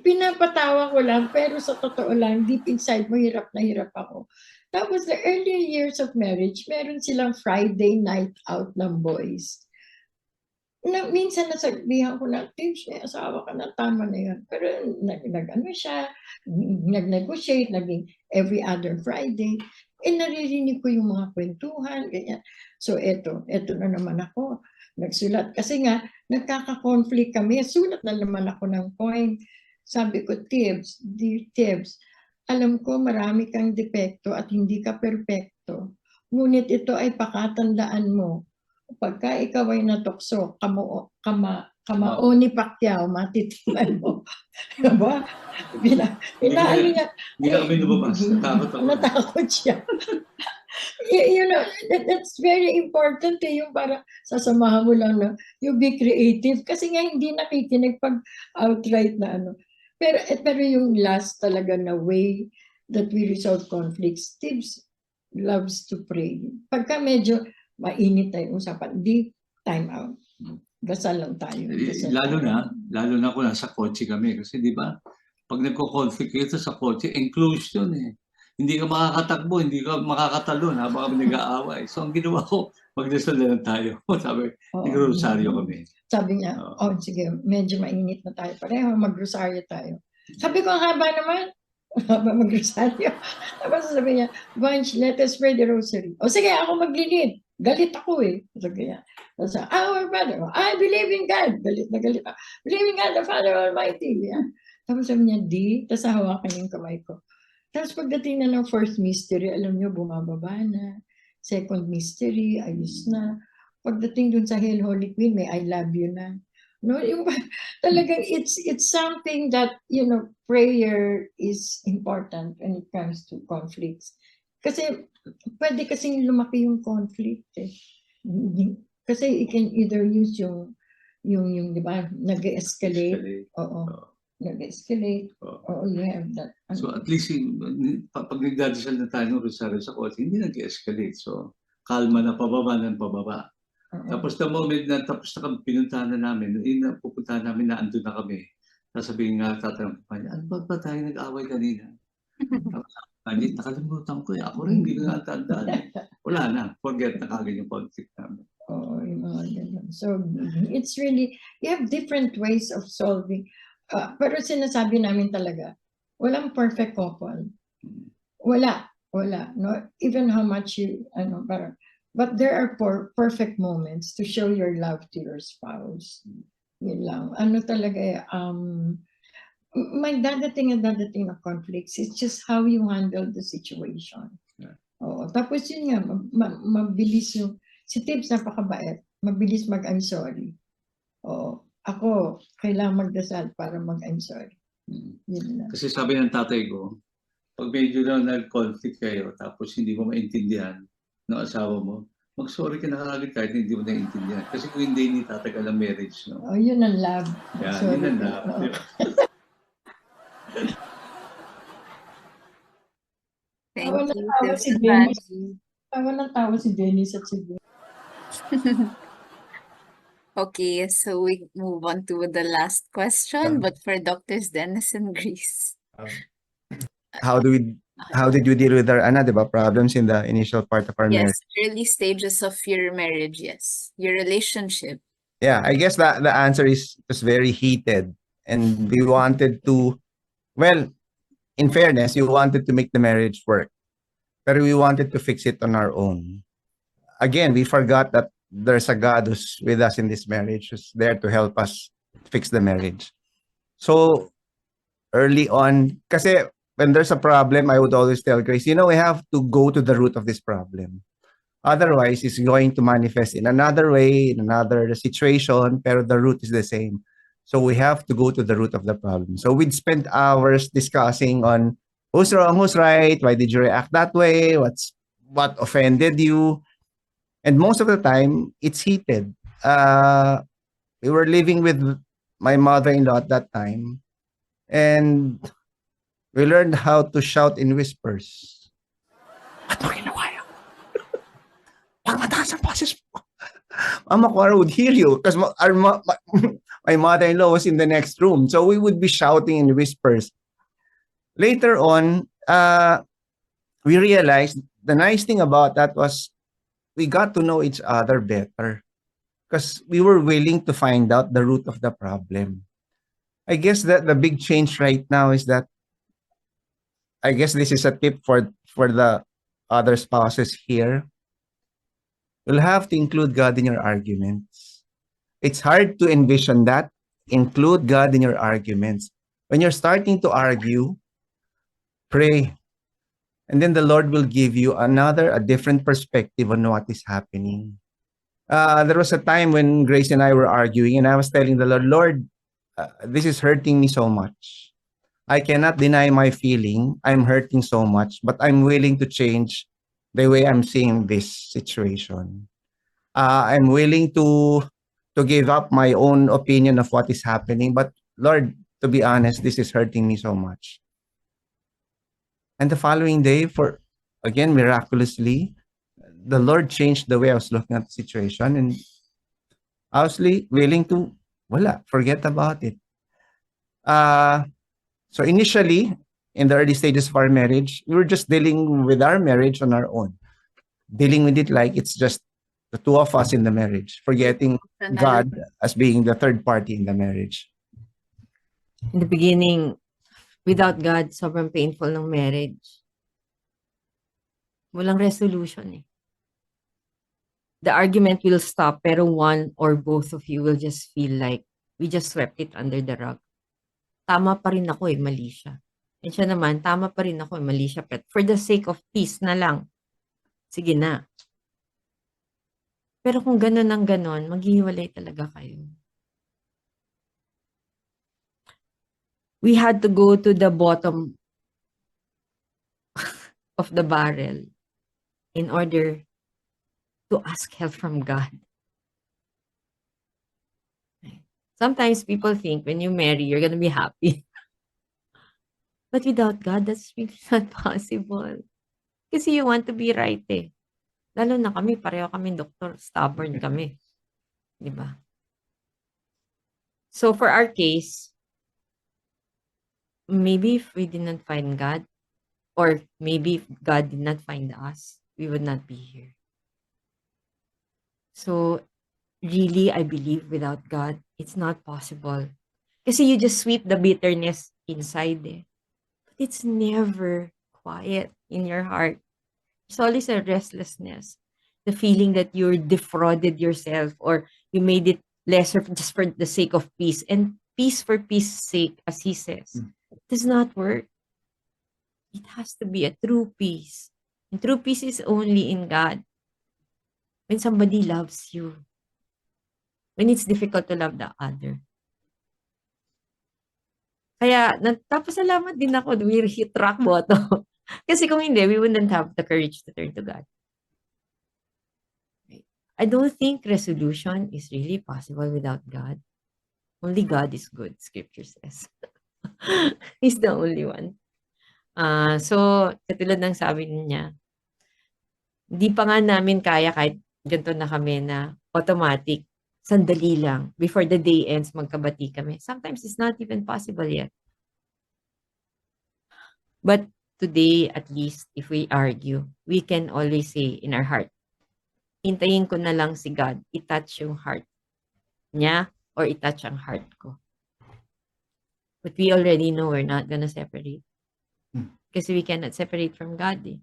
pinapatawa ko lang, pero sa totoo lang, deep inside mo, hirap na hirap ako. Tapos the early years of marriage, meron silang Friday night out ng boys. Minsan nasabihan ko na, Tips, may asawa ka na, tama na yun. Pero nag-negotiate, naging every other Friday. Naririnig ko yung mga kwentuhan, ganyan. So eto na naman ako. Nagsulat. Kasi nga, nagkaka-conflict kami. Sulat na naman ako ng point. Sabi ko, Tibbs, dear Tibbs, alam ko marami kang depekto at hindi ka perpekto. Ngunit ito ay pakatandaan mo. pagka ikaw ay natukso, kamao ni Pacquiao, matitingnan mo. Diba? Inaano niya. Hindi na kami lumabas. Natakot ako. Natakot siya. You know, that's very important yung para sasamahan mo lang na you be creative kasi nga hindi nakikinig pag outright na ano. Pero yung last talaga na way that we resolve conflicts, Tibbs loves to pray. Pagka medyo mainit na yung usapan, di time out. Dasal lang tayo. Lalo na kung nasa kotse kami. Kasi di ba, pag nagko-conflict kayo sa kotse, enclosed yun eh. Hindi ka makakatakbo, hindi ka makakatalon habang kami nag-aaway. So ang ginawa ko, magdasal na lang tayo. Sabi, nag-rosaryo kami. Sabi niya, sige, medyo mainit na tayo pareho, mag-rosaryo tayo. Sabi ko, ang haba naman. Haba mag-rosaryo. Tapos sabi niya, Vanch, let us pray the rosary. O sige, ako maglilid. Galit ako eh. Sabi niya, our Father, I believe in God. Galit na galit ako. Believe in God, the Father Almighty. Yeah. Tapos sabi niya, tapos hawakan yung kamay ko. Tapos pagdating na ng first mystery, alam niyo, bumababa na. Second mystery, ayos na. Pagdating dun sa Hail Holy Queen, may I love you na. No, yung talagang it's something that, you know, prayer is important when it comes to conflicts. Kasi pwede kasing lumaki yung conflict eh. Kasi you can either use yung di ba, nag-escalate. Oo. Nag-escalate. Oh, you have that. So at least pag nagdadasal na tayo ng rosaryo sa kotse, hindi nag-escalate. So kalma na pababa ng pababa. Tapos the moment na tapos na kami, pinuntahan na namin, pupuntahan namin na andun na kami. Sasabihin nga tatanong pa niya, ano ba tayo nag-away kanina? Tapos nakalimutan ko eh. Ako rin, hindi ko nga tandaan. Wala na. Forget na kagad yung conflict namin. So it's really, you have different ways of solving. Pero sinasabi namin talaga, walang perfect couple. Wala. No? Even how much you, but there are perfect moments to show your love to your spouse. Yun lang. Talaga may dadating na conflicts. It's just how you handle the situation. Yeah. Oo. Tapos yun nga, mabilis yung, si Tibbs napakabait, mabilis mag-I'm sorry. Oo. Ako, kailangan magdasal para mag-I'm sorry. Yun lang. Kasi sabi ng tatay ko, pag medyo na nag-conflict kayo, tapos hindi mo maintindihan ng asawa mo, mag-sorry ka na kagad kahit hindi mo naiintindihan. Kasi kung hindi tatagal ang marriage, no? Oh, yun ang love. Yeah, yun ang love. Thank Tawa you, ng tawa Tibbs si and Dennis. Vanji. Tawa ng tawa si Dennis at si Ben. Okay, so we move on to the last question, but for Doctors Dennis and Grace. How did you deal with our diba, problems in the initial part of our Yes, marriage? early stages of your marriage, yes. Your relationship. Yeah, I guess that the answer is just very heated, and we wanted to, well, in fairness, you wanted to make the marriage work, but we wanted to fix it on our own. Again, we forgot that there's a God who's with us in this marriage, who's there to help us fix the marriage. So early on, kasi when there's a problem, I would always tell Grace, we have to go to the root of this problem. Otherwise, it's going to manifest in another way, in another situation, pero the root is the same. So we have to go to the root of the problem. So we'd spend hours discussing on who's wrong, who's right, why did you react that way, what offended you. And most of the time, it's heated. We were living with my mother-in-law at that time, and we learned how to shout in whispers. Ba't mo ginawa yan? Pag mataas ang boses mo. Mama Cora would hear you because my mother-in-law was in the next room. So we would be shouting in whispers. Later on, we realized the nice thing about that was we got to know each other better because we were willing to find out the root of the problem. I guess that the big change right now is that, I guess this is a tip for the other spouses here. You'll have to include God in your arguments. It's hard to envision that. Include God in your arguments. When you're starting to argue, pray. And then the Lord will give you a different perspective on what is happening. there was a time when Grace and I were arguing, and I was telling the Lord, Lord, this is hurting me so much. I cannot deny my feeling. I'm hurting so much, but I'm willing to change the way I'm seeing this situation. I'm willing to give up my own opinion of what is happening, but Lord, to be honest, this is hurting me so much. And the following day, for again, miraculously, the Lord changed the way I was looking at the situation, and I was willing to, forget about it. So initially, in the early stages of our marriage, we were just dealing with our marriage on our own, dealing with it like it's just the two of us in the marriage, forgetting God as being the third party in the marriage. In the beginning, without God, sobrang painful ng marriage. Walang resolution eh. The argument will stop, pero one or both of you will just feel like we just swept it under the rug. Tama pa rin ako eh, mali siya. And siya naman, tama pa rin ako eh, mali siya. But for the sake of peace na lang, sige na. Pero kung ganun ang ganun, maghihiwalay talaga kayo. We had to go to the bottom of the barrel in order to ask help from God. Sometimes people think when you marry, you're going to be happy. But without God, that's really not possible. Kasi you want to be right eh. Lalo na kami, pareho kami doktor, stubborn kami. Diba? So for our case, maybe if we did not find God, or maybe if God did not find us, we would not be here. So really, I believe without God, it's not possible. Kasi you just sweep the bitterness inside eh. But it's never quiet in your heart. There's always a restlessness. The feeling that you're defrauded yourself or you made it lesser just for the sake of peace. And peace for peace's sake, as he says, does not work. It has to be a true peace. And true peace is only in God. When somebody loves you. When it's difficult to love the other. Kaya, napasalamat din ako we hit rock bottom. Kasi kung hindi, we wouldn't have the courage to turn to God. I don't think resolution is really possible without God. Only God is good, Scripture says. He's the only one. So, katulad ng sabi niya, hindi pa nga namin kaya kahit ganito na kami na automatic. Sandali lang. Before the day ends, magkabati kami. Sometimes it's not even possible yet. But today, at least, if we argue, we can always say in our heart, hintayin ko na lang si God, i-touch yung heart niya or i-touch ang heart ko. But we already know we're not gonna separate. Kasi we cannot separate from God eh.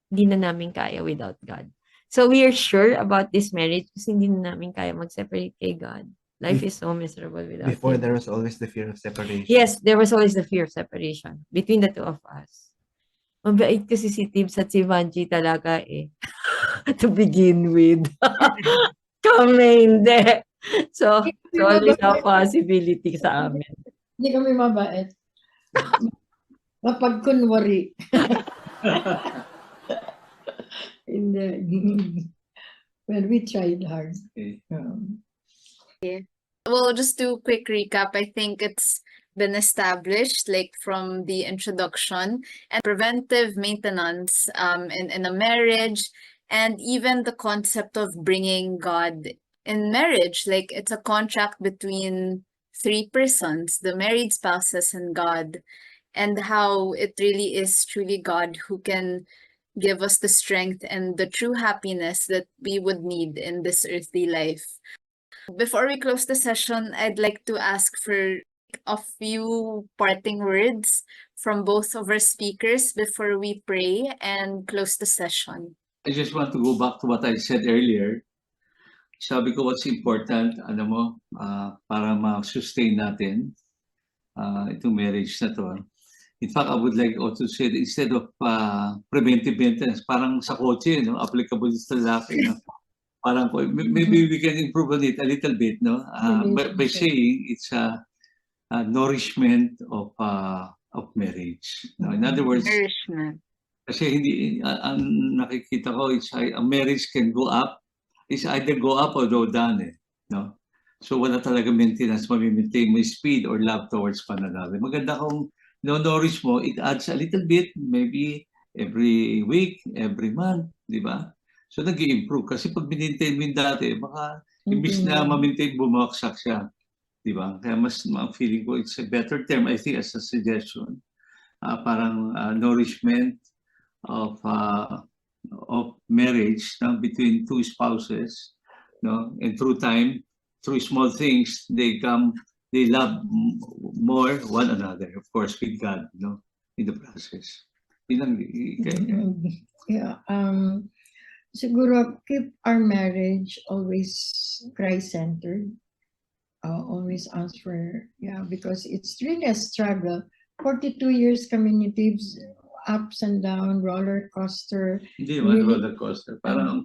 Hindi na namin kaya without God. So we are sure about this marriage kasi hindi na namin kaya mag-separate kay God. Life is so miserable without Before, Him. there was always the fear of separation. Yes, there was always the fear of separation between the two of us. Mabait kasi si Tibbs at si Vanji talaga eh. To begin with. Kami hindi. So, it's always a possibility sa amin. Hindi kami mabait. Kapag kunwari. Well, we tried hard. Well, just to quick recap, I think it's been established like from the introduction and preventive maintenance in a marriage, and even the concept of bringing God in marriage. Like it's a contract between three persons, the married spouses and God, and how it really is truly God who can give us the strength and the true happiness that we would need in this earthly life. Before we close the session, I'd like to ask for a few parting words from both of our speakers before we pray and close the session. I just want to go back to what I said earlier. Sabi ko, what's important, para ma-sustain natin itong marriage na to. In fact, I would like also to say that instead of preventive maintenance, parang sa kotse, no? Applicable sa lalaki. No? Parang maybe we can improve on it a little bit, no? By Relationship. saying it's a nourishment of marriage. No? In other words, Nourishment. kasi hindi, ang nakikita ko is a marriage can go up, is either go up or go down, eh, no? So wala talaga maintenance, mami-maintain mo yung speed or love towards one another. Maganda kung no-nourish mo, it adds a little bit, maybe every week, every month, di ba? So nag-i-improve. Kasi pag maintain mo yung dati, baka imbis na ma-maintain, bumawaksak siya. Di ba? Kaya mas feeling ko it's a better term, I think, as a suggestion. Parang nourishment of marriage between two spouses, no? And through time, through small things, they love more one another, of course, with God, no, in the process. Yeah. Siguro keep our marriage always Christ-centered. Always ask for, because it's really a struggle. 42 years communities, ups and down, roller coaster. Hindi naman Really? roller coaster. Parang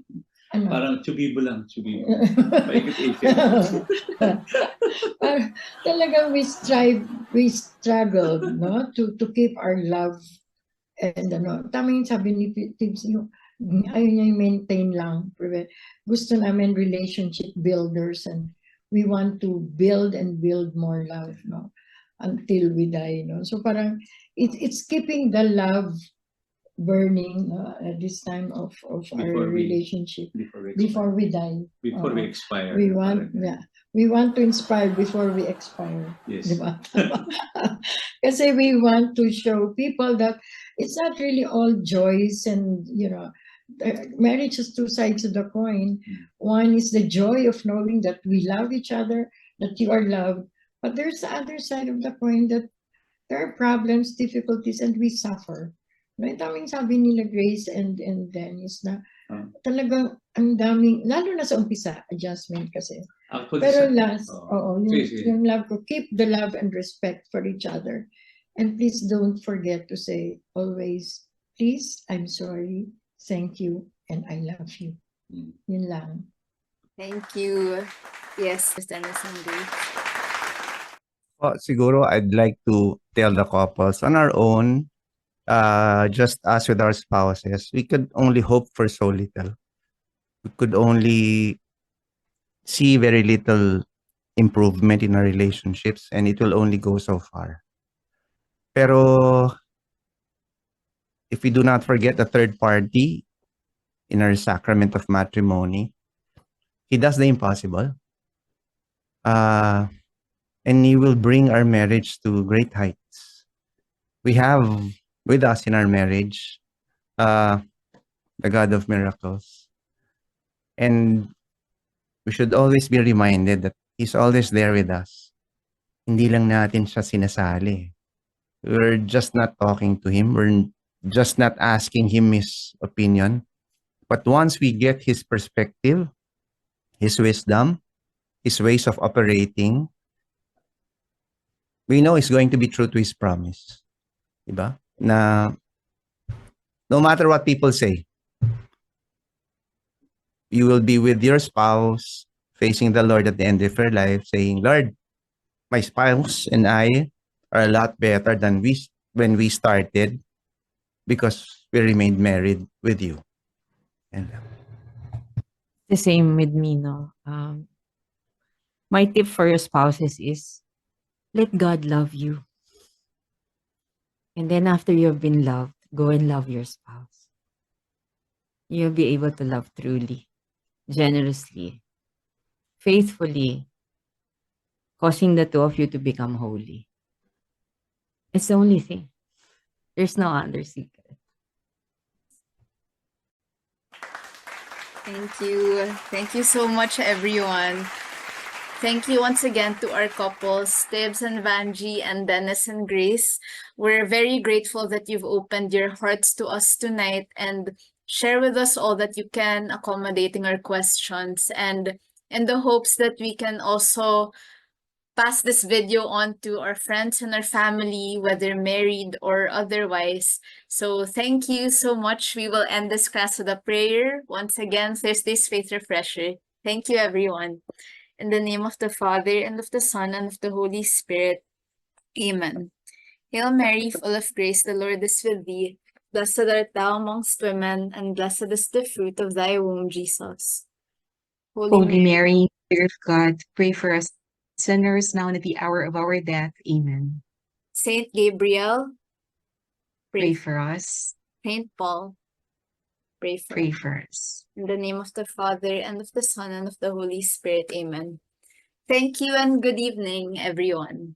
Ano? parang chubibo lang, chubibo. Talagang we struggle, no, to keep our love. And tama yung sabi ni Tibbs, ayaw niya maintain lang. Gusto namin relationship builders, and we want to build and build more love, no, until we die, no. So parang it's keeping the love burning at this time of our relationship before we die. Before we expire. We want to inspire before we expire. Yes. Diba? Kasi we want to show people that it's not really all joys and, marriage has two sides of the coin. One is the joy of knowing that we love each other, that you are loved. But there's the other side of the coin, that there are problems, difficulties, and we suffer. May daming sabi nila Grace and Dennis na talagang ang daming, lalo na sa umpisa, adjustment kasi. Pero last, yung love ko, keep the love and respect for each other. And please don't forget to say always, please, I'm sorry, thank you, and I love you. Yun lang. Thank you. Yes, Mr. Sunday. Siguro I'd like to tell the couples on our own, just as with our spouses, we could only hope for so little. We could only see very little improvement in our relationships, and it will only go so far. Pero if we do not forget the third party in our sacrament of matrimony, he does the impossible. And he will bring our marriage to great heights. We have with us in our marriage the God of miracles. And we should always be reminded that He's always there with us. Hindi lang natin siya sinasali. We're just not talking to Him. We're just not asking Him His opinion. But once we get His perspective, His wisdom, His ways of operating, we know He's going to be true to His promise. Diba? Na no matter what people say, you will be with your spouse, facing the Lord at the end of your life, saying, Lord, my spouse and I are a lot better than when we started because we remained married with you. And the same with me, no? My tip for your spouses is, let God love you. And then after you've been loved, go and love your spouse. You'll be able to love truly, generously, faithfully, causing the two of you to become holy. It's the only thing. There's no other secret. Thank you. Thank you so much, everyone. Thank you once again to our couples, Tibbs and Vanji, and Dennis and Grace. We're very grateful that you've opened your hearts to us tonight and share with us all that you can, accommodating our questions, and in the hopes that we can also pass this video on to our friends and our family, whether married or otherwise. So thank you so much. We will end this class with a prayer. Once again, Thursday's Faith Refresher. Thank you, everyone. In the name of the Father, and of the Son, and of the Holy Spirit. Amen. Hail Mary, full of grace, the Lord is with thee. Blessed art thou amongst women, and blessed is the fruit of thy womb, Jesus. Holy Mary, Mother of God, pray for us sinners now and at the hour of our death. Amen. Saint Gabriel, Pray for us. Saint Paul, pray for Pray us. for us. In the name of the Father, and of the Son, and of the Holy Spirit. Amen. Thank you and good evening, everyone.